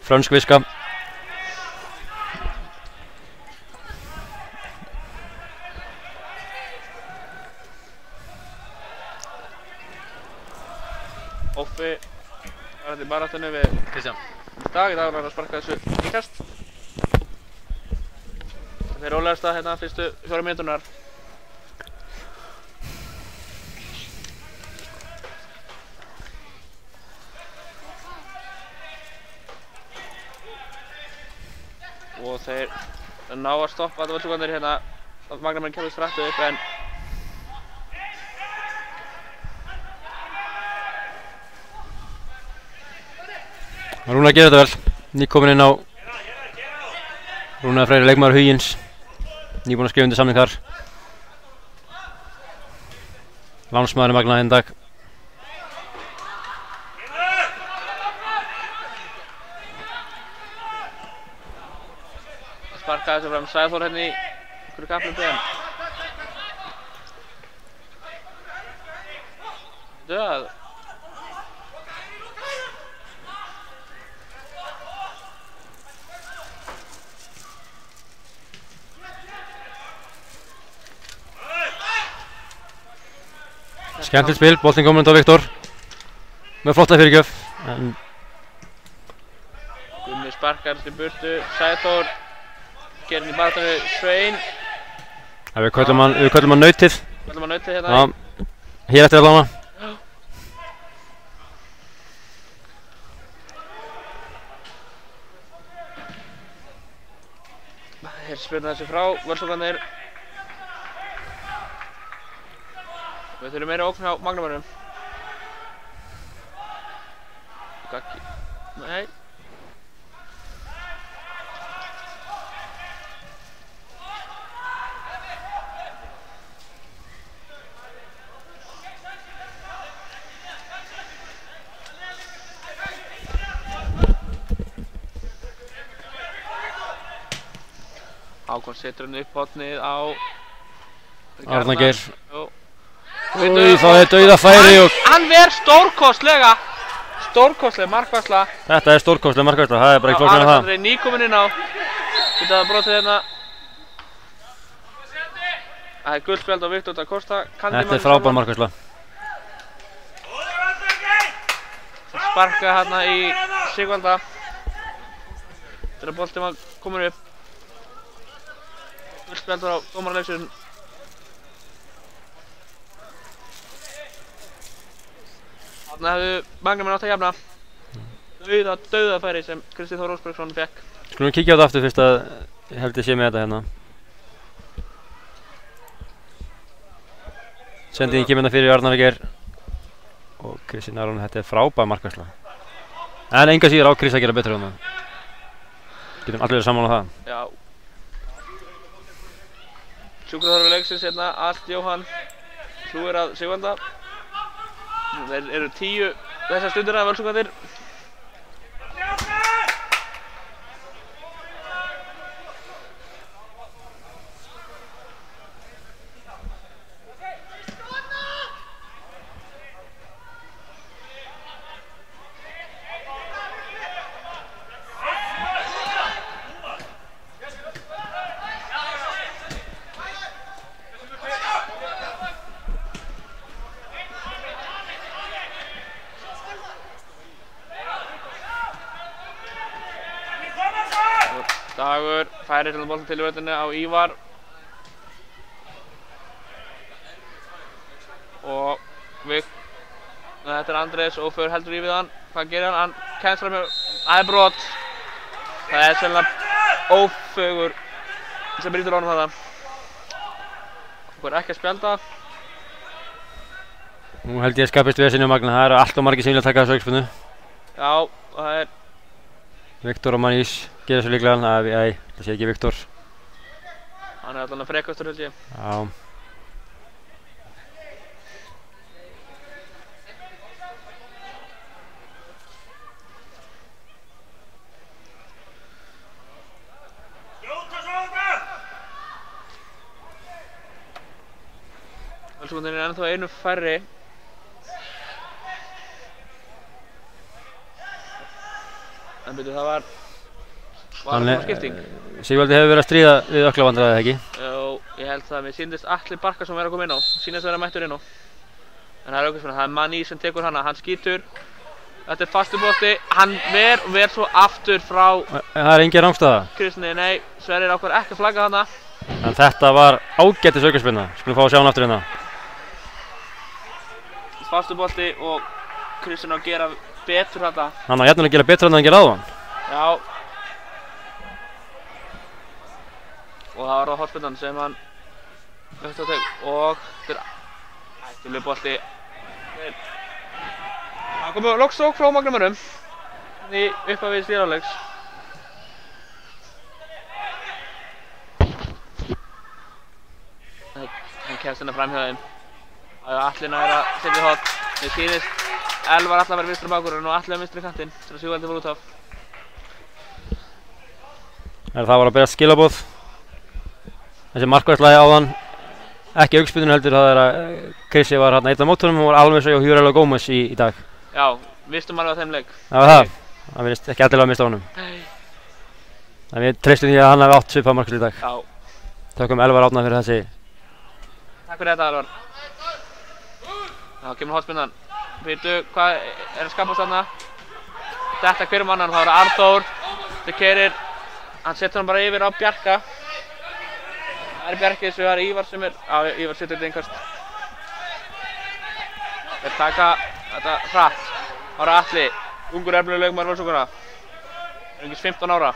Frönsk viska. Óffi var þetta í baráttunni við Kristján. Í dag var hann að sparka þessu innkast. Þetta er rólegasta hérna fyrstu 4 mínúturnar. Og þeir ná að stoppa þetta Völsungarnir hérna. Magna menn kemur strættu upp en Rúnar gerir þetta vel. Nýkominn inn á Rúnar Freyr, leikmaður Hugins. Nýbúinn að skrifa undir samning þar. Lánsmaður í Magna þennan dag. Sparkaði þessu fram Sæþór hérna í einhverju kaplum beðan. Döð. Skemmtilegt spil, boltinn kominn á Viktor. Með flotta fyrirgjöf. Gummi sparkar til burtu, Sæþór gerir inn í baráttunni Svein. Við köllum hann Nautið. Köllum hann Nautið hérna. Já, hér eftir að lána. Hér spilna þessu frá, völsungarnir. Við þurfum meira ókn hjá Magnamönnum. Gaggi. Nei. Hákon setur hann upp hotnið á Arnar Geir. Új, það er dauðafæri og hann ver stórkostlega markvarsla. Þetta er stórkostlega markvarsla, það er bara ekki flóknara en það. Alexander er nýkominn inn á. Þetta er brotið hérna. Það er gult spjald á Viktor da Costa. Þetta er frábær markvarsla. Sparkaði hérna í Sigvalda. Þegar boltinn var komin upp. Gult spjald á dómaraleiksun. Þarna hefðu Magnamenn átt að jafna. Dauðafæri sem Kristi Þór Rósbergsson fekk. Skulum við kíkja á þetta aftur fyrst að ég held ég sé með þetta hérna. Sendingin kemur hérna fyrir Arnar Geir og Kristinn Aron, þetta er frábær markvarsla. En enga síður á Krist að gera betur hérna. Getum allir verið sammála það. Já. Sjúkraþjálfari leiksins hérna, Alt Jóhann hlúir að Sigvalda. Þeir eru 10 þessar stundir að völsungarnir. Dagur færir til boltan til völdinni á Ívar. Og þetta er Andrés og fyrir heldur í við hann. Hvað gerir hann? Hann kemst fram hjá. Það er brot. Það er sennilega ófögur sem brýtur honum þetta. Okkur er ekki að spjalda. Nú held ég að skapist veseni á Magna, það eru allt og margir sem vilja taka þessu aukaspyrnu. Já, það er Viktor og Manís gera þessu líklega, nei, það sé ekki Viktor. Hann er allavega frekastur held ég. Já. Völsungarnir er ennþá einu færri. En byrju, það var það skipting. Sigvaldi hefur verið að stríða við öklavandræðið, ekki? Jú, ég held það. Mér sýndist Atli Barkarsson vera að koma inn á. Sýnist að vera mættur inn á. En það er aukaspyrna. Það er Manís sem tekur hana. Hann skýtur. Þetta er fastur bolti. Hann ver svo aftur frá Það er engin rangstaða. Kristni. Nei, Sverrir ákvað ekki að flagga hana. En þetta var ágætis aukaspyrna. Skulum fá að sjá hann aftur hérna. Fastur bolti og Kristni á að gera betur þetta. Hann á jafnvel að gera betur en hann gera áðan. Já. Og það var á hortspyrnan sem hann öll að teg. Og þetta er ættileg bolti. Það komið loks sók frá Magnamönnum. í upphafi stýráleiks. Hann kemst hérna fram hjá þeim. Atli nær að setja í horn. Mér sýnist Elvar Atli að vera vinstri bakur og Atli á vinstri kantinn til að Sigvaldi fór út af. Það var að byrja skilaboð. Þessi markværsla áðan, ekki aukaspyrnu heldur, það er að Krissi var hérna einn af mótorunum og var alveg eins og Hjúrela Gómez í dag. Já, mistum alveg á þeim leik. Það var það. Það virðist ekki allir að mista honum. Nei. En við treystum því að hann hafi átt svipað markværslu í dag. Já. Þökkum Elvar Árna fyrir þessi. Takk fyrir þetta, Elvar. Já, kemur hornspyrnan. Veitu hvað er að skapast þarna? Þetta hverjum annan, þá er það Arþór. Það keyrir, hann setur hann bara yfir á Bjarka. Það er Bjarki þessu, það er Ívar sem er, já, Ívar setur þetta innkast. Þeir taka þetta hratt. Það er Atli, ungur efnilegur leikmaður Völsungana. Einungis 15 ára.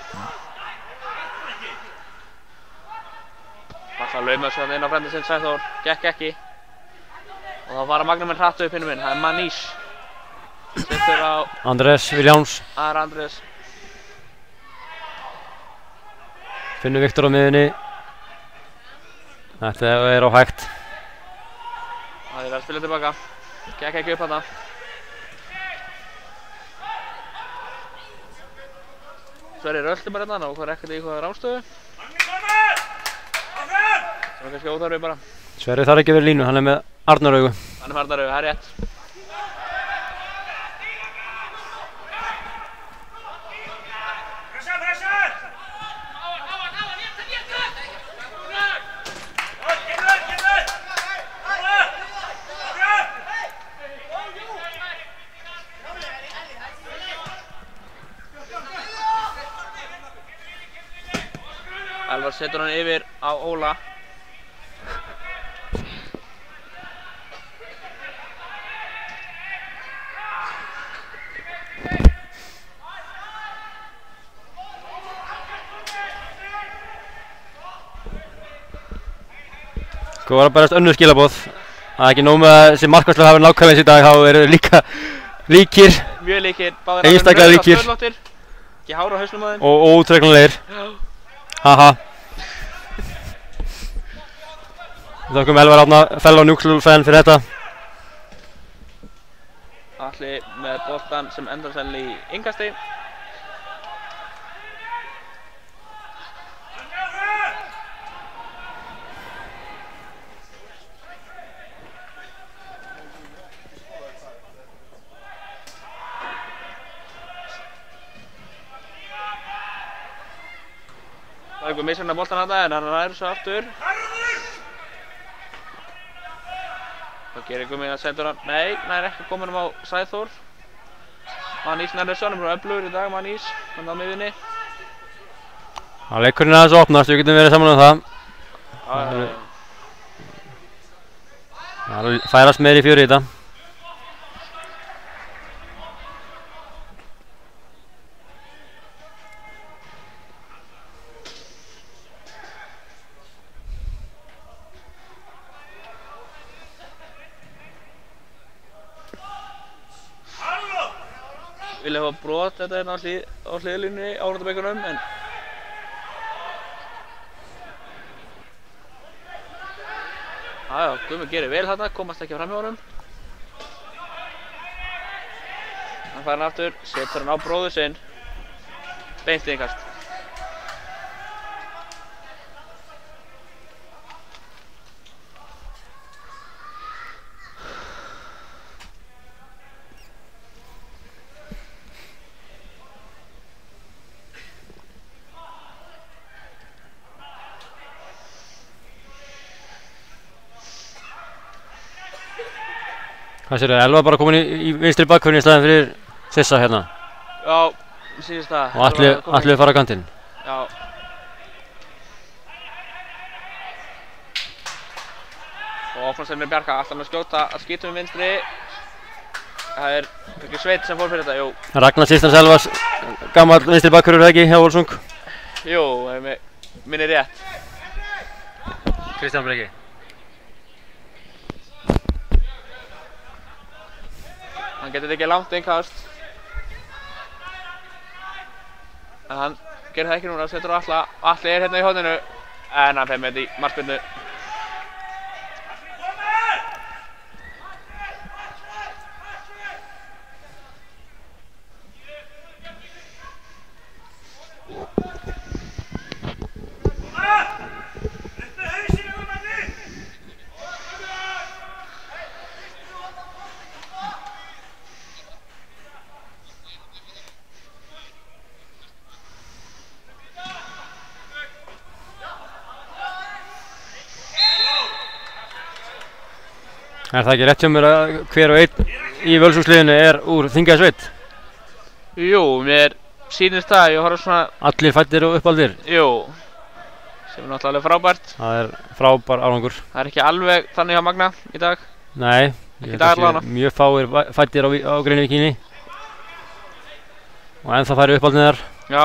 Það laumaði svo inn á frendið sinn Sæþór, gekk ekki. Og þá fara Magnúmen hratt upp hinum minn, það er Manís. Setur á Andrés Viljáns. Það er Andrés. Finnur Viktor á miðunni. Þetta er á hægt. Það er að spila tilbaka. Gekk ekki upp þarna. Sverrir rölti bara hérna og hvað ekkert í hvað ránstöðu. Það er kannski óþarfi bara. Sverrir þarf ekki að vera í línu, hann er með Arnaraugu. Hann er með Arnaraugu, það er rétt. Elvar setur hann yfir á Óla. Sko var að berast önnur skilaboð. Það er ekki nóg með að þessi markværsla hafi nákvæmlega eins í dag, þá eru líka líkir. Mjög líkir, báðir einstaklega líkir. Ekki hár á hausnum á þeim. Og óútreiknanlegir. Haha. Við þökkum Elvar Árna, fellow Newcastle fan fyrir þetta. Atli með boltan sem endar sennilega í innkasti. Það er eitthvað misjafn að boltan þarna en hann nær svo aftur. Hvað gerir Gummi að sendur hann? Nei, nær ekki komin á Sæþór. Manís nærður hann er bara öflugur í dag, Manís, hann á miðjunni. Það leikurinn aðeins að opnast, við getum verið saman um það. Það færast meir í fjöri í þetta. Vilja hafa brot þetta hérna á hliðlínunni á Norðurbekkunum en Gummi gerir vel þarna, komast ekki fram hjá honum. Hann fær hann aftur, setur hann á bróður sinn. Beint í innkast. Hvað sér þau? Elvar bara komin í vinstri bakhverfinu í staðinn fyrir Sissa hérna. Já, síðast það. Og Atli fara á kantinn. Já. Og opnast þeir með Bjarka, alltaf með skjóta að skýta vinstri. Það er ekki Sveit sem fór fyrir þetta, jú. Ragnar Sistans Elvars, gammal vinstri bakhverfur ekki hjá Völsung. Jú, minni rétt. Kristján Breki. Hann getur tekið langt innkast. En hann gerir það ekki núna, setur á Atla. Atli hérna í horninu. En hann fer með þetta í markspyrnu. Er það ekki rétt hjá mér að hver og einn í Völsungsliðinu úr Þingeyjarsveit? Jú, mér sýnist það, ég horf svona... Allir fæddir og uppaldir? Jú, sem náttúrulega frábært. Það frábær árangur. Það ekki alveg þannig hjá Magna í dag. Nei, ég held að sé mjög fáir fæddir á Grenivíkinni. Og ennþá færi uppaldnir þar. Já.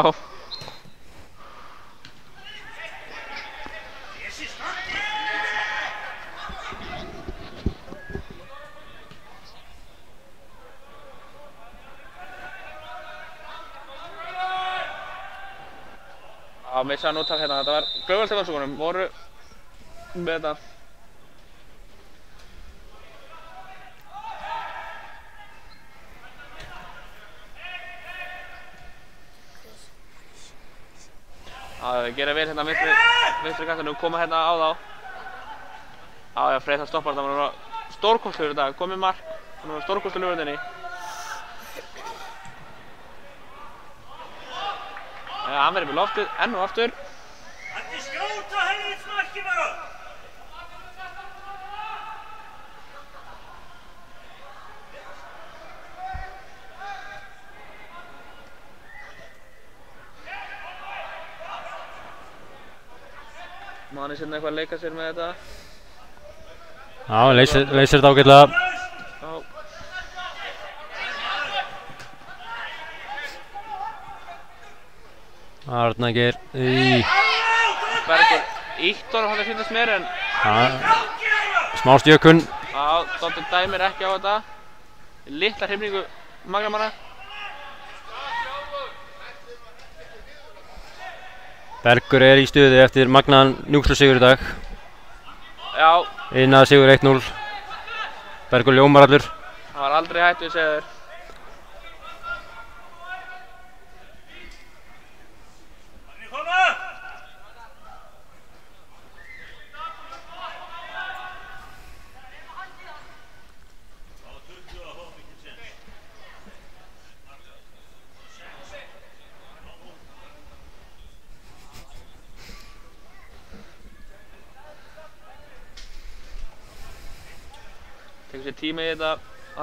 Já, missaði núttak hérna, þetta var Gröfald til Völsungunum, voru með þetta. Já, þau gera vel hérna vinstri kantinum, koma hérna á þá. Já, Freyr stoppar þetta, hann var stórkostlegur í dag, komið mark, hann var stórkostlegur í Já, hann verður með loftið, enn og aftur. Ekki skjóta helvítsmarki bara! Manni sérna eitthvað að leika sér með þetta. Já, leysir þetta ágætlega. Já. Arna Geir Bergur ítt honum hann að finnast mér en smá stjökun. Já, Dóttir dæmir ekki á þetta. Litla hrifningu Magnamanna. Bergur í stuði eftir magnaðan Newcastle-sigur í dag. Já. Einað sigur 1-0. Bergur ljómar allur. Það var aldrei hættu, segja þér. Tekur sér tíma í þetta,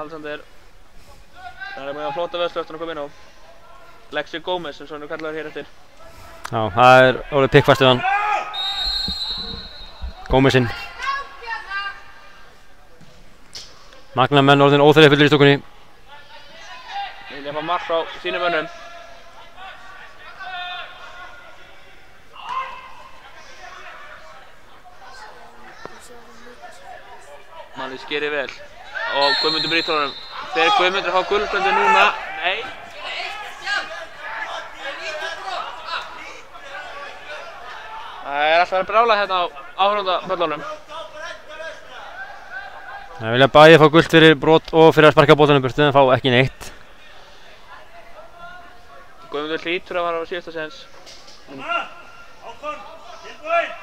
Alexander. Það með að flóta vöðslu eftir að koma inn á. Lexi Gómez sem svona kallaður hér eftir. Já, það orðið pikkfast við hann. Gómezinn. Magnamenn orðin óþreyjufullir í stúkunni. Vilja fá mark frá sínum mönnum. Manni skeri vel og Guðmundur brýtur honum. Þegar Guðmundur fá gullspjaldið núna, nei. Það alltaf verið brjálað hérna á áhorfandapöllunum. Það vilja bæði fá gult fyrir brot og fyrir að sparka boltanum burtu en fá ekki neitt. Guðmundur hlýtur að fara á síðasta séns. Hákon, tilbúinn!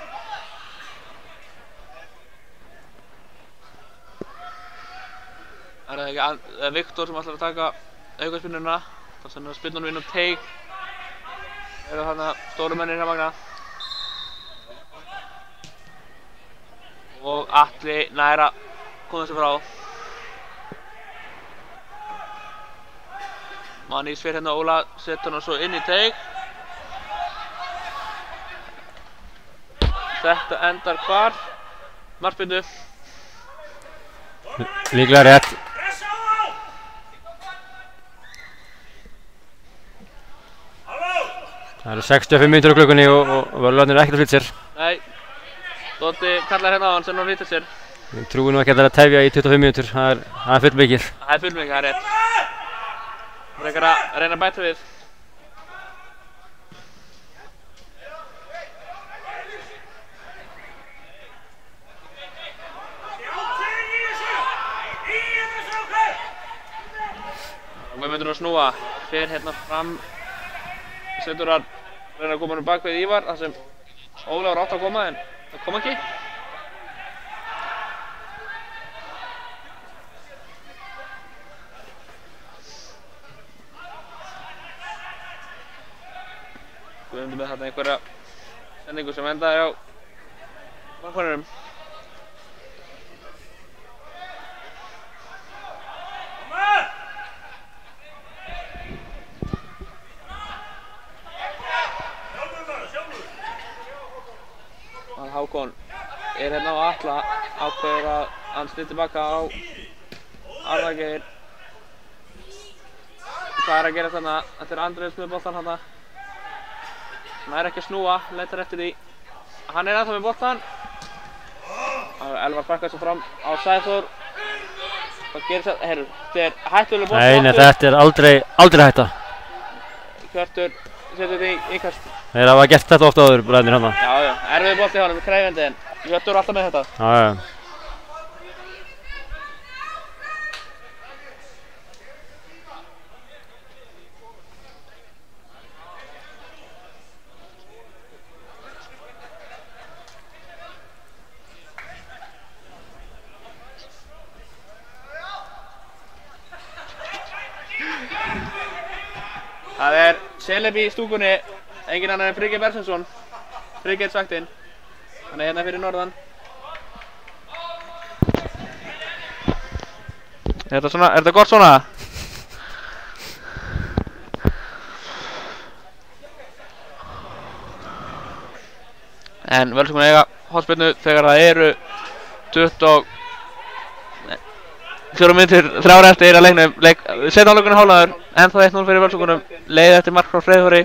Það ekki Viktor sem ætlar að taka aukaspyrnuna. Það sendur að spyrna honum inn á teig. Eru þarna stóru mennir hjá Magna. Og Atli nær að koma þessu frá. Manís fyrir hérna Óla, setur hann svo inn í teig. Þetta endar hvar? Markspyrnu. Líklega rétt. Það eru 65 mínútur á klukkunni og vörðlarnir ekkert að flytta sér. Nei, Dótti kallar hérna á hann sem hann flyttar sér. Ég trúi nú ekki að tefja í 25 mínútur, það er fullmikið. Það er fullmikið, það er rétt. Það er eitthvað að reyna að bæta við. Guðmundur að snúa, fer hérna fram, setur hann, reyna að koma hann bak við Ívar, þar sem Ólafur átt að koma en það kom ekki. Guðmundur með þarna einhverja sendingu sem endaði á markmanninum. Hákon er hérna á Atla, ákveður að hann snýr tilbaka á Arnar Geir. Hvað er að gera þarna? Þetta er Andrés með boltan þarna. Hann er ekki að snúa, leitar eftir því. Hann er ennþá með boltan. Elvar sparkar svo fram á Sæþór. Hvað gerist þetta? Heyrðu, þetta er hættulegur bolti. Nei, þetta er aldrei hætta. Hjörtur setur því innkast. Þeir hafa gert þetta ofta áður, bræðinir hérna. Já, erfiður bolti hjá honum, krefjandi en Hjörtur alltaf með þetta. Já. Það er Celebi í stúkunni, engin annar en Friðgeir Bergsson, Friðgeir Svaktinn. Hann er hérna fyrir norðan. Er þetta gott svona? En Völsungur eiga hornspyrnu þegar það eru 24 mínútur, 3 eftir að leiknum. Seinni hálfleikurinn hálfnaður, ennþá 1-0 fyrir Völsungunum. Leið eftir mark frá Freyþóri.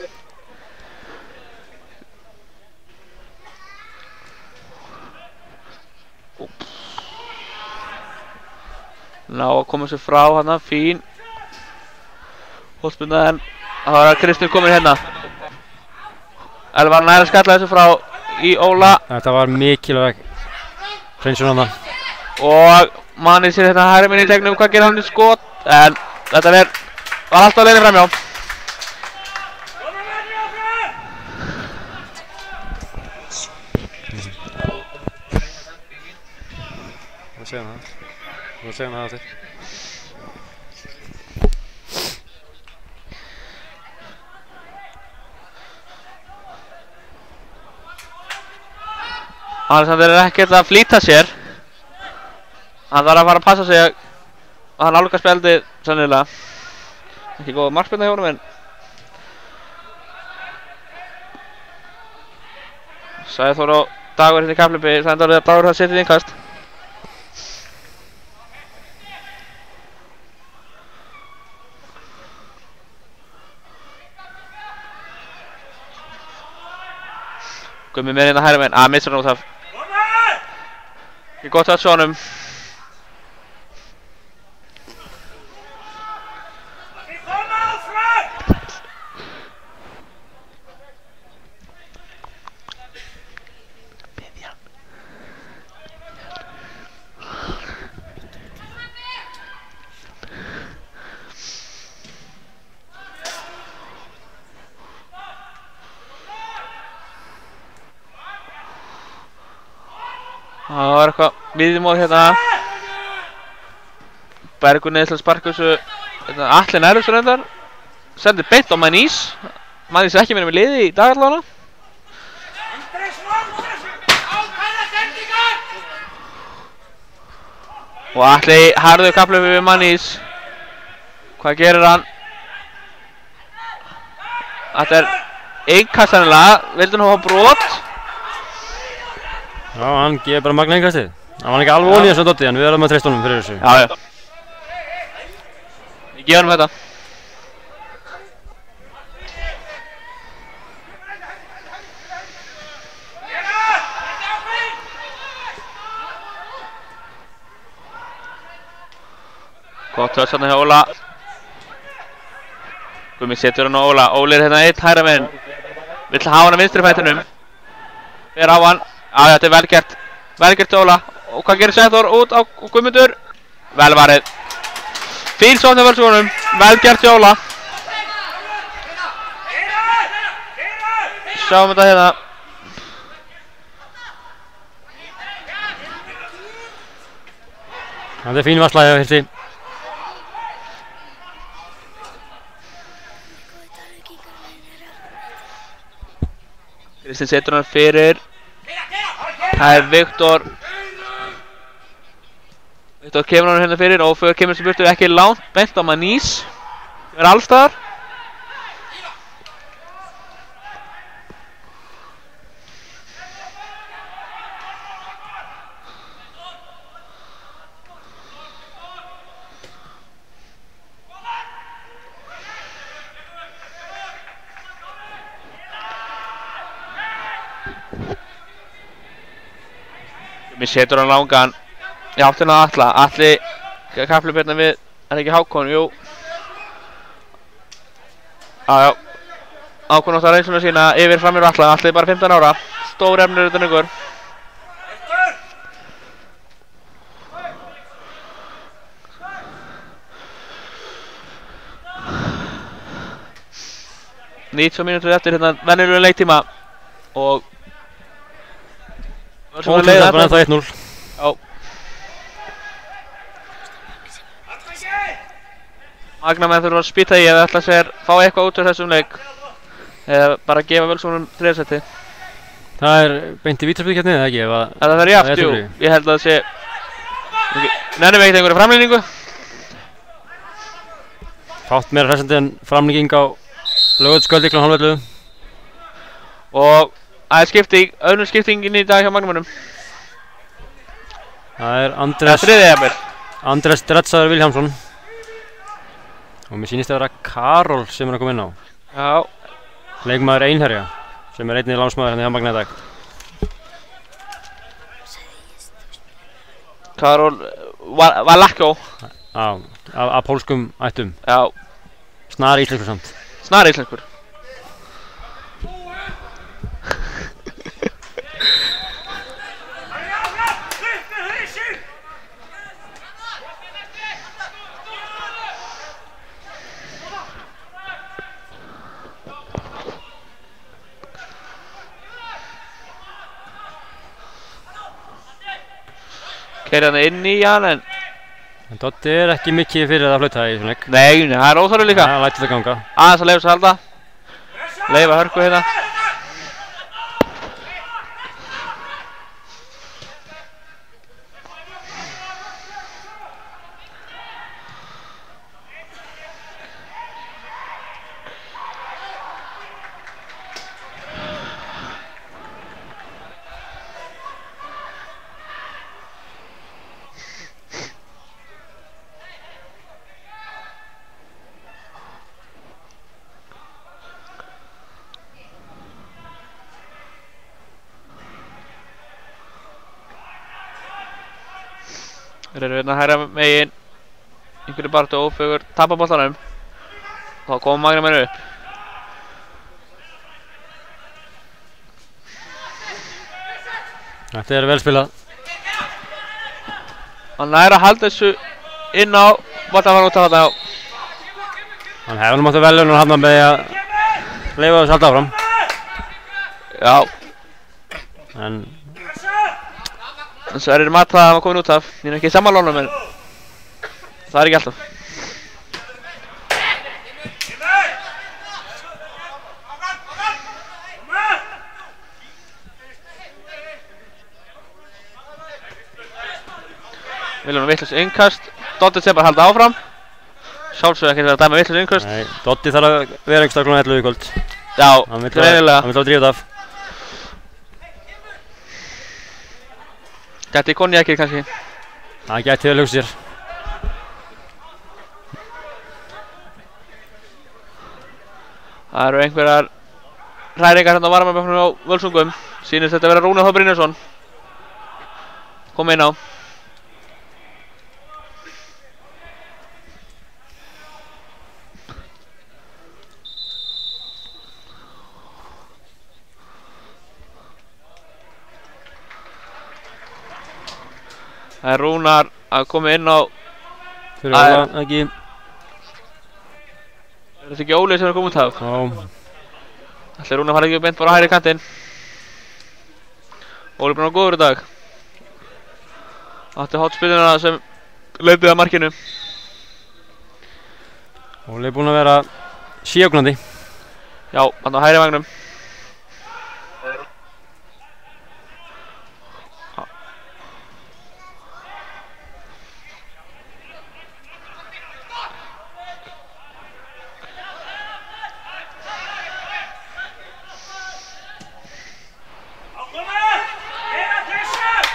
Ná að koma sér frá hana, fín hornspyrna en það var Kristinn komin hérna. Elvar nær að skalla þessu frá í Óla. Þetta var mikilvæg hreinsun hana. Og Manni sér hérna hægri minn í tegnum, hvað gerir hann í skot? En þetta var alltaf leiðin framjá. Hvað segir hann það? Hvað segir hann það aftur? Alexander er ekkert að flýta sér. Hann þarf að fara að passa sig að hann nálgast spjaldið sennilega. Ekki góð markspyrna hjá honum en Sæþór og Dagur hérna í kapphlaupi, það enda alveg að Dagur það setið innkast. Gummi með hérna hægri megin, missar hann út af. Ekki gott að sjá honum. Það var eitthvað miðjumóð hérna. Bergur neðslega sparka þessu Atli nærust reyndar. Sendir beint á Manís. Manís er ekki verið með liði í dag allavega. Og Atli harður kapphlaupi við Manís. Hvað gerir hann? Þetta er innkast sennilega. Vildi hann hafa brot? Já, hann gefur bara magna innkastið. Hann var ekki alveg ón í þessu dotti, en við erum að treysta honum fyrir þessu. Já. Ég gef honum þetta. Gott höst hérna hjá Óla. Gummi setur hann á Óla. Óli er hérna einn hægra megin. Vill hafa hann á vinstri fætinum. Fer á hann. Já, þetta er vel gert. Vel gert Óla. Og hvað gerir Sæþór út á Guðmundur? Vel varið. Fín sókn hjá Völsungunum, vel gert hjá Óla. Sjáum þetta hérna. Það er fín varsla hjá Hirsi. Kristinn setur hann fyrir. Það er Viktor. Viktor kemur hann hérna fyrir, Ófögur kemur sem burtu ekki langt, bent á Manís. Það er allstaðar. Mér setur hann langan í áttina að Atla. Atli kapphlaup hérna við, er ekki Hákon? Jú. Já. Hákon átti að reynsluna sína yfir framir Atla. Atli er bara 15 ára. Stór efnir utan ykkur. Nýtt mínútur eftir hérna venjulegum leiktíma og Og það er bara ennþá 1-0. Já. Magnamenn þurfa að spýta í ef það ætla sér fá eitthvað út úr þessum leik. Eða bara gefa Völsungunum 3. sæti. Það er beint í vítaspyrnukeppni eða ekki? Það er jafnt, jú. Ég held að það sé... Nennum við ekkert einhverja framlýningu? Fátt meira hressandi en framlýning á Laugardalskvöldi kl. 11:30. Og það er skipting, önnur skiptingin í dag hjá Magnamönnum. Það er Andrés Dretsaður Vilhjálmsson. Og mér sýnist að vera Karol sem er að koma inn á. Já. Leikmaður Einherja, sem er einnig lánsmaður hérna hjá Magna í dag. Karol Valakko. Já, af pólskum ættum. Já. Snar íslenskur samt. Snar íslenskur. Keiri hann inn í hann en Dotti er ekki mikið fyrir að flauta í svona leik. Nei, það er óþarfi líka. Já, lætur það ganga. Aðeins að leifa sig að halda. Leifa hörku hérna. Þeir eru hérna hægra megin. Einhverju baráttu Ófögur tapar boltanum. Þá koma Magnamenn upp. Þetta er vel spilað. Hann nær að halda þessu inn á. Boltan var út af þarna, já. Hann hefur nú mátt að velja og hann með að leifa þessu halda áfram. Já. En Sverrir Mata var komin út af. Ég er ekki sammála honum en það er ekki alltaf. Viljum vitlaus innkast. Dotti sem bara halda áfram. Sjálfsög ekki verið að dæma vitlaus innkast. Nei, Dotti þarf að vera einhverstað kl. 11 í kvöld. Já, greinilega. Hann vil á drífa þetta af. Gæti konjakið kannski. Það gæti vel hugsað sér. Það eru einhverjar hræringar hérna á varmabökknum á Völsungum. Sýnist þetta vera Rúnar Þór Brynjarsson. Kom inn á. Það er Rúnar að koma inn á. Fyrir Óla, ekki. Er þetta ekki Óli sem er komið út af? Já. Ætli Rúnar fara ekki beint bara á hægri kantinn. Óli er búinn að vera góður í dag. Átti hotspilluna sem hlaupið að markinu. Óli er búinn að vera síógnandi. Já, hann á hægri vagnum.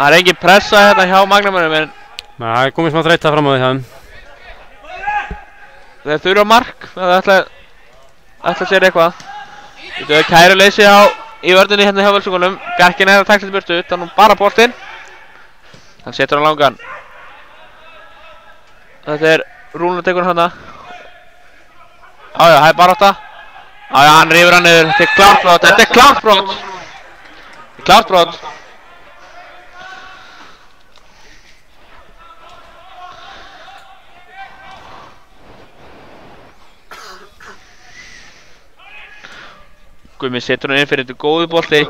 Það er engin pressa hérna hjá Magnamönnum en Nei, það er komið smá þreyta fram á því hann. þeir þurfa mark, það ætla sér eitthvað. Þetta er kæruleysi í vörninni hérna hjá Völsungunum. Bjarkinn er að tækla til burtu, utan bara boltinn. Hann setur hann langan. Þetta er Rúnar tekur hann hana. Já, það er barátta. Já, hann rífur hann niður. Þetta er klárt brot, þetta er klárt brot. Klárt brot. Gummi setur hann inn fyrir þetta góðu bolti.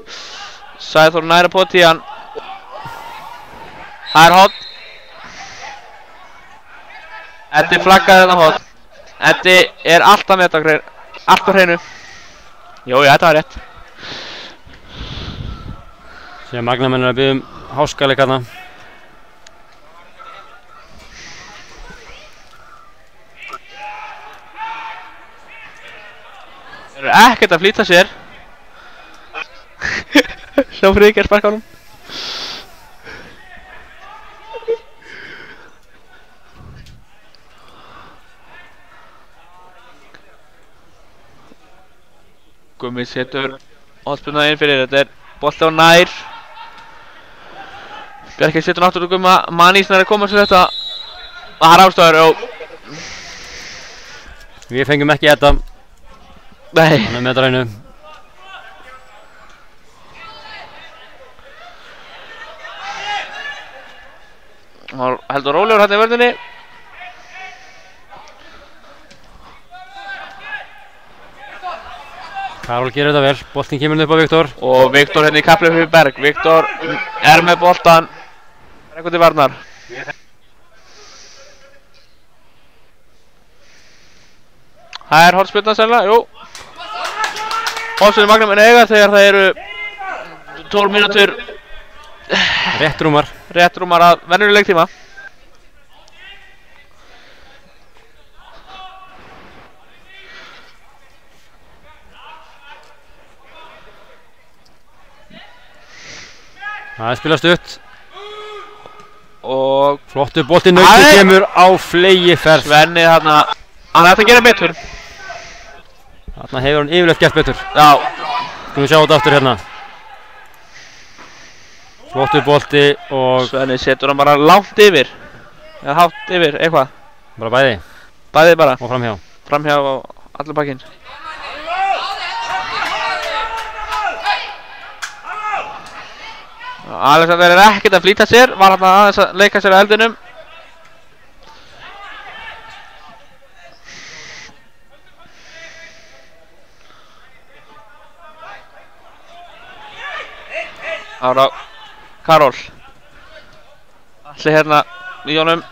Sæþór næra poti hann. Það er hot. Eddi flaggaði þetta hot. Eddi er alltaf með þetta alltaf hreinu. Jú, þetta var rétt. Síðan Magnamenn er að biðja háskaleik þarna. Þeir eru ekkert að flýta sér. Sjá Friðgeir sparka honum. Gummi setur hotspilluna inn fyrir, þetta er bolti á nær. Bjarkinn setur náttúrulega Gumma, Manís nær að koma sér þetta. Það er ástæður, já. Við fengum ekki þetta. Nei. Hann er með þetta rænu. Hann var heldur rólegur hérna í vörninni. Karol gerir þetta vel, boltinn kemur upp á Viktor. Og Viktor hérna í kappleik fyrir Berg. Viktor er með boltan. Eitthvað til varnar. Það er hortspilna sennilega, jú. Hofsveitir Magnamenn eiga þegar það eru 12 mínútur Rétt rúmar. rétt rúmar að venjuleg leiktíma. Það er spilað stutt. Og Flottur boltinn Nauti kemur á flegiferð. Svenni þarna, hann ætti að gera betur. Þarna hefur hann yfirleitt gert betur. Já. Skulum við sjá þetta aftur hérna. Flottur bolti og Svenni setur hann bara langt yfir. Eða hátt yfir, eitthvað. bara bæði Bæði bara, og framhjá. framhjá á allur bakkinn. Alexander er ekkert að flýta sér, var hann aðeins að leika sér á eldinum. Ára Karol. Allir hérna í honum.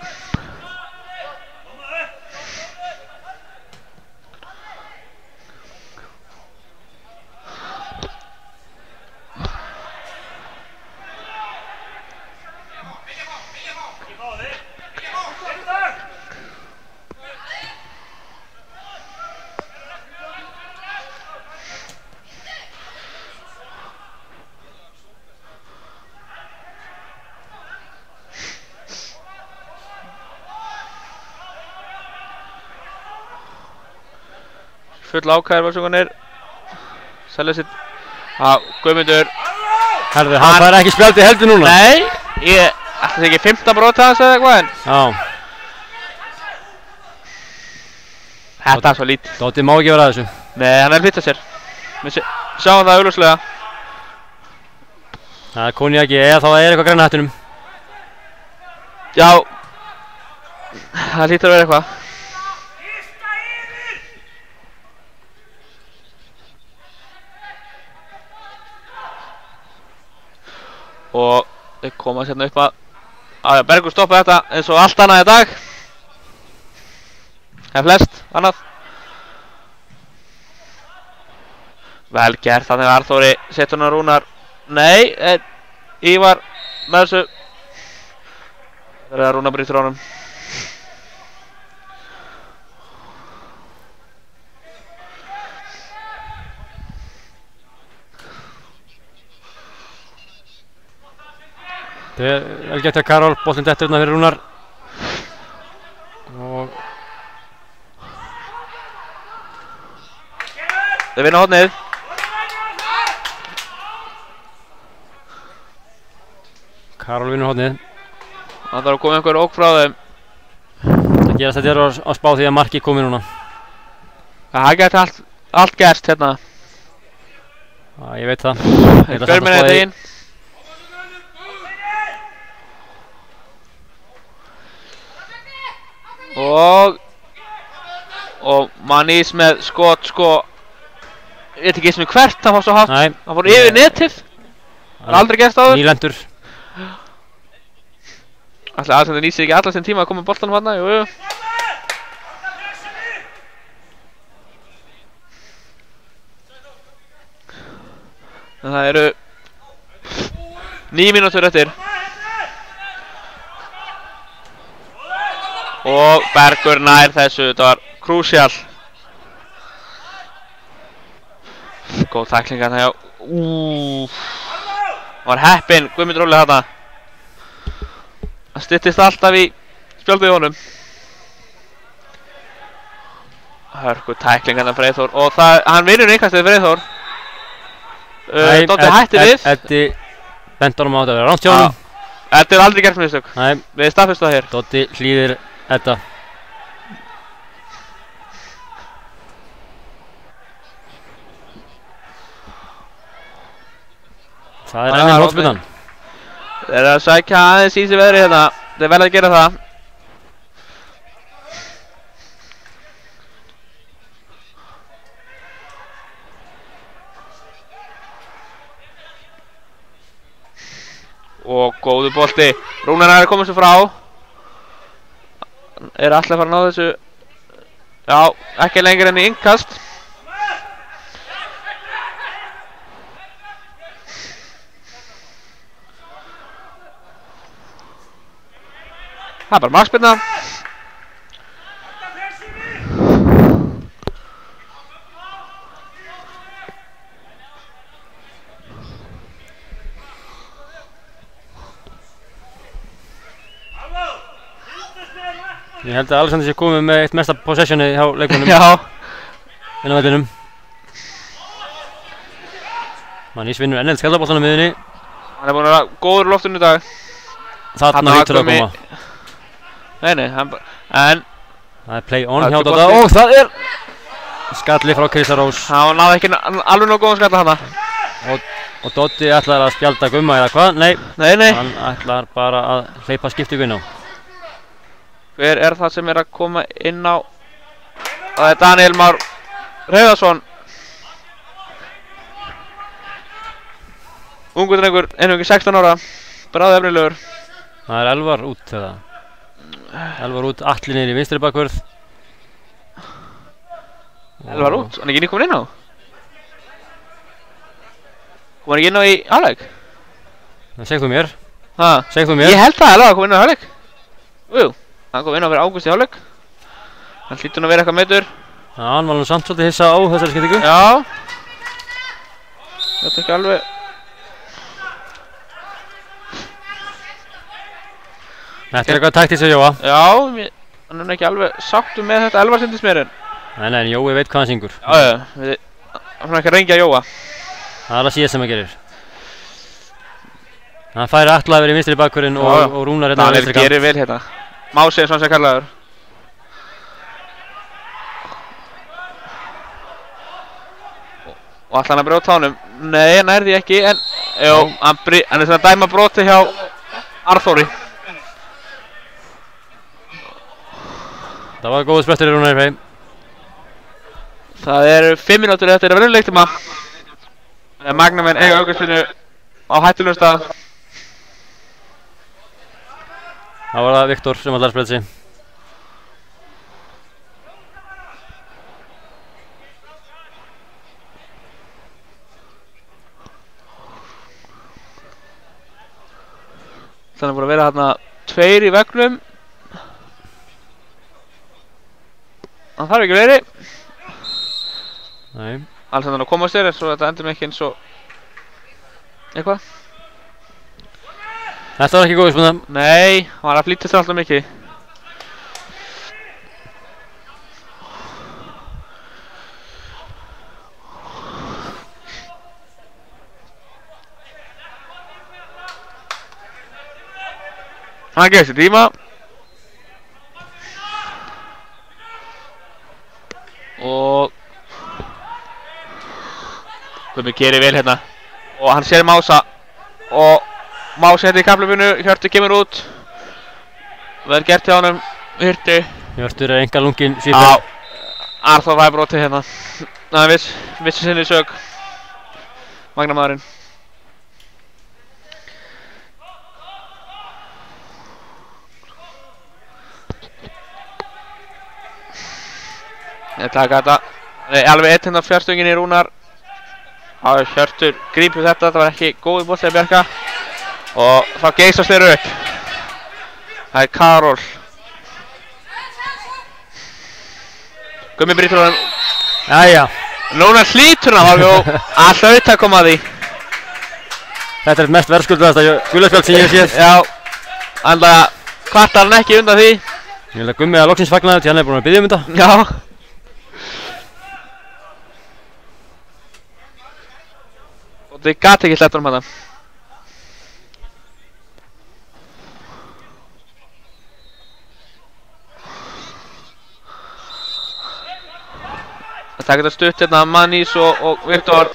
Full ákæður Völsungarnir. Selja sitt á Guðmundur. Herðu, hann fær ekki spjaldi heldur núna. Nei, ég ætla það ekki 15 brot hans eða eitthvað en Já, þetta er svo lítið. Dóti má ekki vera að þessu. Nei, hann er að flýta sér. Við sjáum það augljóslega. Það er konjaki eða þá er eitthvað græna hættunum. Já, það hlýtur að vera eitthvað. Og þeir koma hérna upp að Bergur stoppa þetta eins og allt annað í dag. Eða flest annað. Vel gert, þannig að Arþóri setur hann Rúnar. Nei, Ívar með þessu. Það er að Rúnar brýtur honum. Það er vel gert hjá Karol, boltinn dettur hérna fyrir Rúnar. Og þeir vinna hornið. Karol vinnur hornið. Það þarf að koma einhver ók frá þeim. Það gerast þetta á spá því að markið komi núna. Það geti allt gerst hérna. Já, ég veit það. Þeir fyrir minni þetta inn. Og Manís með skot, ég veit ekki eins og hvert, hann fór svo hátt. Nei. Hann fór yfir netið. Það er aldrei gerst áður. Nýlendur. Ætli Alexander nýsir ekki allar sem tíma að koma boltanum þarna, jú. En það eru 9 mínútur eftir. Og Bergur nær þessu, þetta var krúsjál. Góð tækling hérna hjá. Það var heppinn, Guðmundur Óli þarna. Það styttist alltaf í spjaldið honum. Hörku tækling hérna Freyþór. Og hann vinnur innkastið Freyþór. Doddi hætti við. Eddi bent honum á þetta að vera rangt hjá honum. Eddi hefur aldrei gert mistök. Nei. Við staðfestum það hér. Doddi hlýðir Edda. Það er ennum hótspilnan. Þeir eru að sækja aðeins í sig veðri hérna. Þeir verða að gera það. Og góðu bolti. Rúnar er að koma sér frá. Er allir að fara að ná þessu. Já, ekki lengur enn í innkast. Það er bara markspyrna. Ég held að Alexander sé komið með eitt mesta possessioni hjá leikmönnum. Já. Inn á vellinum. Manís vinnur enneld skallabóltanum miðunni. Hann er búinn að vera góður í loftinu í dag. Þarna hlýtur að koma. Nei, en það er play on hjá Dodda og það er skalli frá Krista Rós. hann náði ekki alveg nógu góðan skalla hana. Og Doddi ætlar að spjalda Gumma eða hvað? Nei. Hann ætlar bara að hleypa skiptingu inn á. Hver er það sem er að koma inn á? Það er Daniel Már Hreiðarsson. Ungur drengur, einhverjum 16 ára. Bráði efnilegur. Það er Elvar út eða? Elvar út, Atli niður í vinstri bakvörð. Elvar út? Hann er ekki nýkomin inn á? Kom hann ekki inn á í hálfleik? Segð þú mér. Segð þú mér. Ég held það Elvar kom inn á í hálfleik. Jú, hann kom inn á fyrir Ágúst í hálfleik. Hann hlýtur að vera eitthvað meiddur. Já, hann var nú samt svolítið hissa á þessari skiptingu. Já. Þetta er ekki alveg. Þetta er eitthvað taktísk að Jóa. Já, hann er ekki alveg sáttur með þetta Elvar sendismerinn. Nei, en Jói veit hvað hann syngur. Já, hann er ekki að rengja Jóa. Það er að síðast sem hann gerir. Hann færi Atla yfir í vinstri bakkurinn og Rúnar hérna á vinstri kant. Daniel gerir vel hérna. Mási er svona sem kallaður. Og ætla hann að brjóta honum. Nei, hann nærði ekki, en jú, hann er svona að dæma broti hjá Arþóri. Það var góð sprettur í Rúnar í feim. Það eru 5 mínútur eftir að verða leiktíma. Magnamenn eiga aukaspyrnu á hættulegum stað. Það var það Viktor sem allar spilði sig. Þannig búin að vera þarna 2 í veggnum. Það þarf ekki fleiri. Nei. Alls að komast þér, svo þetta endur mig ekki eins og eitthvað. Þetta var ekki góð spilna. Nei, hann var að flýta sér alltaf mikið. Hann gefur sér tíma. Og Gummi gerir vel hérna. Og hann sér Mása. Og Mása hérna í kaplöfinu, Hjörtur kemur út. Vel gert hjá honum, Hjörtur. Hjörtur er enga lungin Já, síðan. Arþór var brotið hérna. Það er vissi sinni sök. Magnamaðurinn. Ég taka þetta. Það er alveg 1 hérna fjárstöngin í Rúnar. Hjörtur grípur þetta, það var ekki góð bolti að bjarga. Og þá geysast þeir upp. Það er Karol. Gummi brýtur honum. Jæja. Núna hlýtur hann og að hlaut að koma að því. Þetta er eitt mest verðskuldaðasta gulaspjald sem ég hef séð. Já. Enda kvartar hann ekki undan því. Ég vil að Gummi að loksins fagna því hann er búinn að biðja um þetta. Já. Og þið gat ekki sleppt honum þetta. Það taka þetta stutt hérna Manís og Viktor.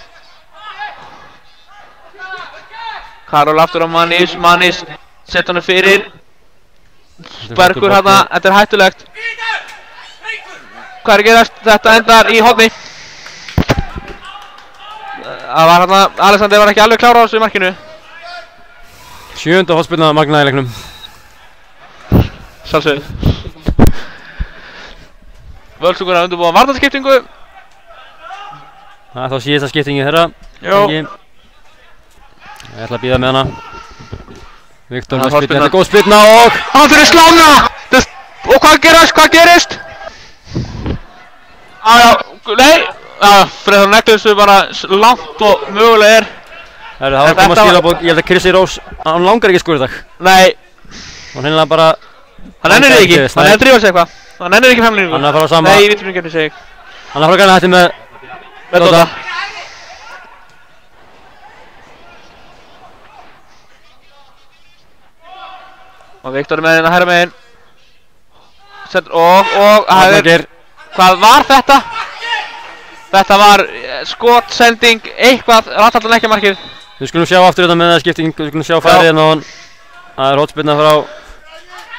Karol aftur á Manís. Manís sett hann fyrir. Bergur hérna, þetta er hættulegt. Hvað er að gerast? Þetta endar í horni. Það var hérna, Alexander var ekki alveg klár á þessu í markinu. 7. hornspyrna Magna í leiknum. Sjálfsögðu. Völsungur að undirbúa varnarskiptingu. Það er þá síðasta skiptingi þeirra. Jó. Ég ætla að bíða með hana. Viktor með spilna, hornspyrna. þetta er góð spilna og... Hann fyrir slána! Og hvað gerast? Hvað gerist? Nei! Fyrir það neglir þessu bara langt og mögulega er. Það var að koma skilabók, ég held að Krissi Rós, hann langar ekki að skora í dag. Nei. Hann hennilega bara... Hann ennir ekki, hann er að drífa sig eitthvað. Hann ennir ekki femlíningu. Hann er að fara á sama... Nei, ég veit ekki seg. Hann er að fara að gæna þetta með... Dota. Og Viktor er með hérna hægra megin. Og Arnargeir. Hvað var þetta? Þetta var skotsending, eitthvað, rattallan ekki markið. Við skulum sjá aftur þetta með það skipting, við skulum sjá færið hérna á hann. Það er hotspilna frá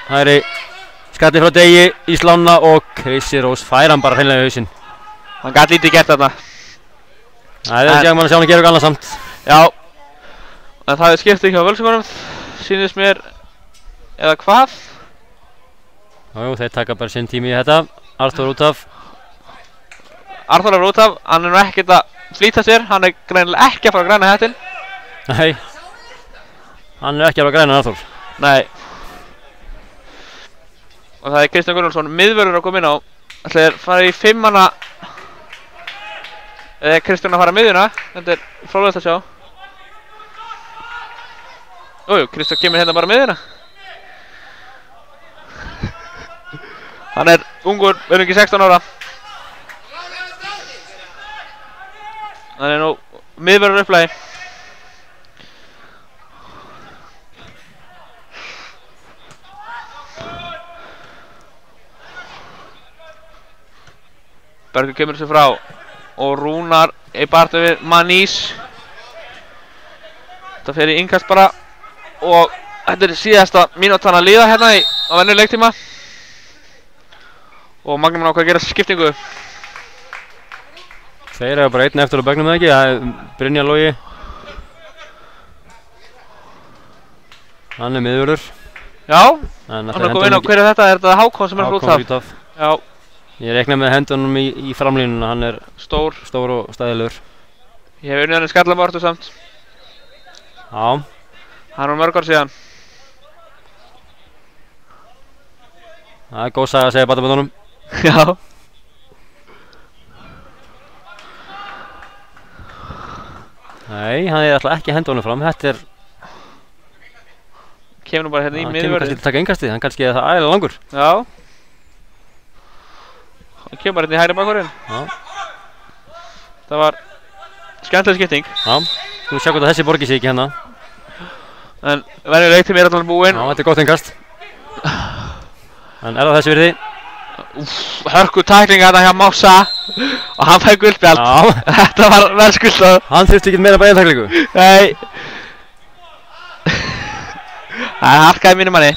hægri. Skalli frá Degi í slána og Krissi Rós fær hann bara hreinlega í hausinn. Hann gat lítið gert þarna. Það er ekki að mann að sjá hann að gera eitthvað annað samt. Já. En það er skipting hjá Völsungunum, sýnist mér, eða hvað? Jú, þeir taka bara sinn tími í þetta. Arþór út af. Arþór er út af, hann er nú ekkert að flýta sér, hann er greinilega ekki að fara að græna hættinn. Nei. Hann er ekki að fara að græna Arþór. Nei. Og það er Kristján Gunnlaugsson, miðvörður að koma inn á. Ætli þeir fara í 5-manna. Eða Kristján að fara miðjuna, þetta er fróðlegt að sjá. Jújú, Kristján kemur hérna bara miðjuna. Hann er ungur, ekki 16 ára. Hann er nú miðvörður upplægi. Bergur kemur sér frá og Rúnar í barðu við Manís. Þetta fer í innkast bara og þetta er síðasta mínútan að líða hérna á venju leiktíma. Og Magnum ákvað að gera skiptingu. Þeir eru bara einn eftir á bekknum eða ekki, það er Brynjar Logi. Hann er miðvörður. Já. Hann Hann er komið inn á, hver er þetta? Er þetta Hákon sem er út af? Rútaf. Já, Ég reikna með hendunum í framlínuna, hann er stór. stór og stæðilegur. Ég hef unnið hann í skallabaráttu samt. Já, Hann var mörg ár síðan. það er góð saga að segja bataböndunum. Já. Nei, hann er alltaf ekki að henda honum fram, þetta er... Kemur nú bara hérna í Hann kemur kannski miðvörðin. til að taka innkastið, hann kannski er það ægilega langur. Já. Hann kemur bara hérna í hægri bakvörðin. Já, Það var skemmtileg skipting. já, þú sjá hvort að þessi borgir sig ekki hérna. En venjuleg til mér allan búinn. Já, þetta er gott innkast. En er það þessi virði? Hörku tækling hérna hjá Mása. Og hann fæði guldspjald. Já, Þetta var verðskuldað. hann þurfti ekki meira bæðintaklingu. Nei. Það harkaði mínum manni.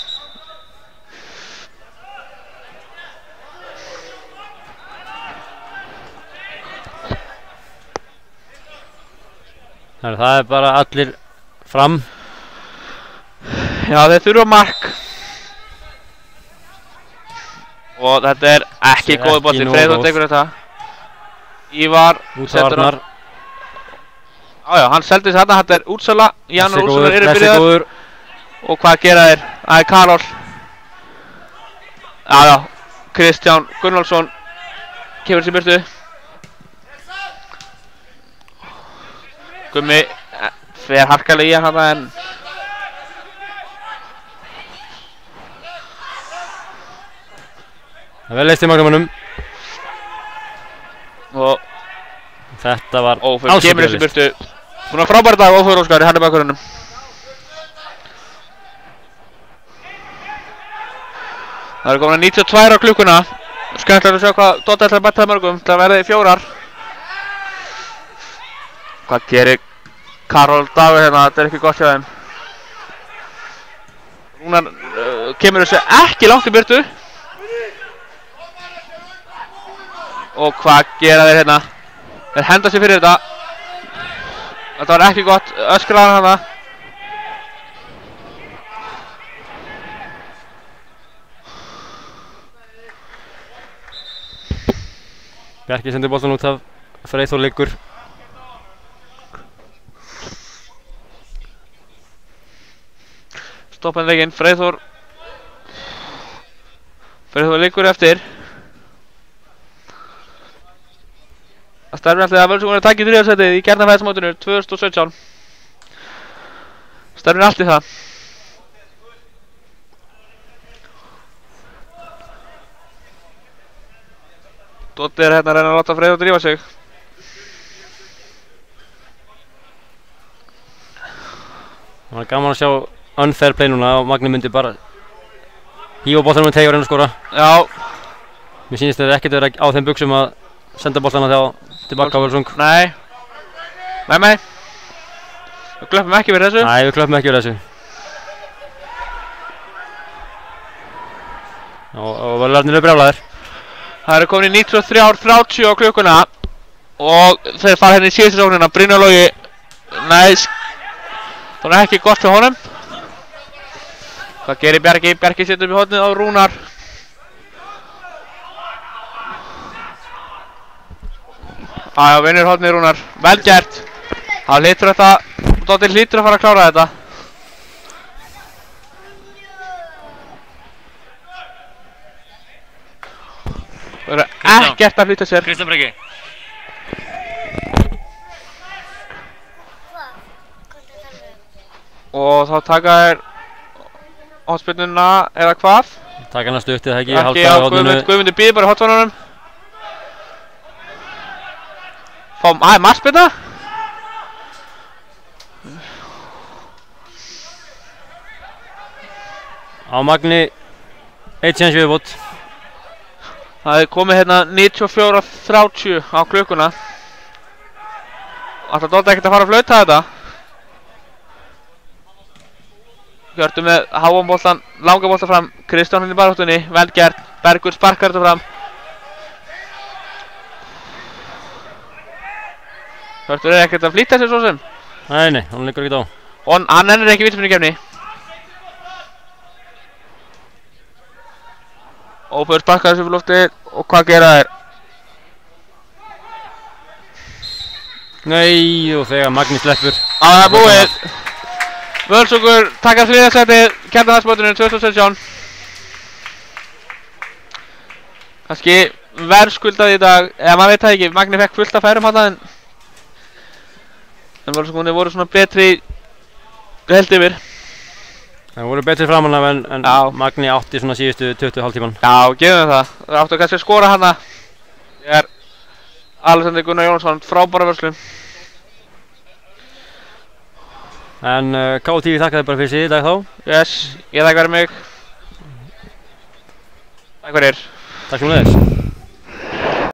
Það er bara allir fram. Já, þeir þurfa mark. Og þetta er ekki Þetta er góð ekki bolti. nógu Freyþór góð. tekur þetta. Ívar Út af setur Arnar. Já, hann seldi þess þetta. Þetta er útsala. Janur Þessi Úlfssonar góður, eru þessi byrjaðar. góður. Og hvað gera þeir? Það er Karol. Já, Kristján Gunnlaugsson kemur sér burtu. Gummi fer harkalega í hann þarna en Það er vel leist í magnumannum. og Þetta var Ófur alls kemur ekki þessi vel leist. burtu. Búin að frábæra dag Ófur Óskar í hann í bakgrunum. Það eru komin að 92 á klukkuna. Skemmtilegt að sjá hvað Doddi ætlar að bæta það mörgum. Það verði 4. Hvað gerir Karol Dagur hérna? Þetta er ekki gott hjá þeim. Rúnar kemur þessu ekki langt í burtu. Og hvað gera þeir hérna? Þeir henda sér fyrir þetta. Þetta var ekki gott. Öskraðan hana. Bjarki sendir boltan út af. Freyþór liggur. Stoppaði veginn. Freyþór liggur eftir. Það stærfir alltaf að Völsungur er að taka í 3. setið í Kjarnafæðismótinu 2017. Stærfir allt í það. Doddi er hérna að reyna að láta Freyþór drífa sig. Það var gaman að sjá unfair play núna og Magni myndi bara hífa boltanum og tegja og reyna að skora. Já. Mér sýnist þetta ekkert vera á þeim buxum að senda boltana tilbaka á Völsung. Nei. Nei. Við klöppum ekki fyrir þessu. Nei, við klöppum ekki fyrir þessu. Og Völarnir eru brjálæðir. Það eru komin í 93:30 á klukkuna. Og þeir fara hérna í síðustu sóknina. Brynjar Logi. Nei. Það er ekki gott hjá honum. Hvað gerir Bjarki? Bjarki setur upp í hornið á Rúnar. Já, vinnur hornið Rúnar. Vel gert. Það hlýtur þetta. Doddi hlýtur að fara að klára þetta. Það eru ekkert að flytja sér. Kristján Breki. Og þá taka þér hotspyrnuna eða hvað? Taka hann að stuttið það ekki. Ekki á Guðmundi býði bara í hotspyrnunum. Fáum aðeins markspyrna. Á Magni 1 séns viðbót. Það er komið hérna 94:30 á klukkuna. Alltaf Doddi ekkert að fara að flauta þetta. Hjörtu með háan boltan, langa boltan fram. Kristján hérna í baráttunni, vel gert. Bergur sparkar þetta fram. Hjörtur er ekkert að flýta sér svo sem. Nei, hann liggur ekkert á. Og hann ennir ekki vítaspyrnukefni. Óbjörn sparkar þessu fyrir loftið og hvað gera þeir? Nei, og þegar Magni sleppur. Það er búið. Völsungur taka 3. sætið Kjarnanesmótinu 2017. Kannski verðskuldað í dag, eða maður veit það ekki, Magni fekk fullt af færum hann en Völsungunni voru svona betri held yfir. Það voru betri framan af en Já. Magni átti svona síðustu 20 hálftíman. Já, gefum það. Það áttu kannski að skora hana. Þegar Alexander Gunnar Jónsson frábæra vörslu. En KTV þakkaði bara fyrir sig í dag þá. Yes, ég þakka fyrir mig. Takk fyrir. Takk sem leiðis.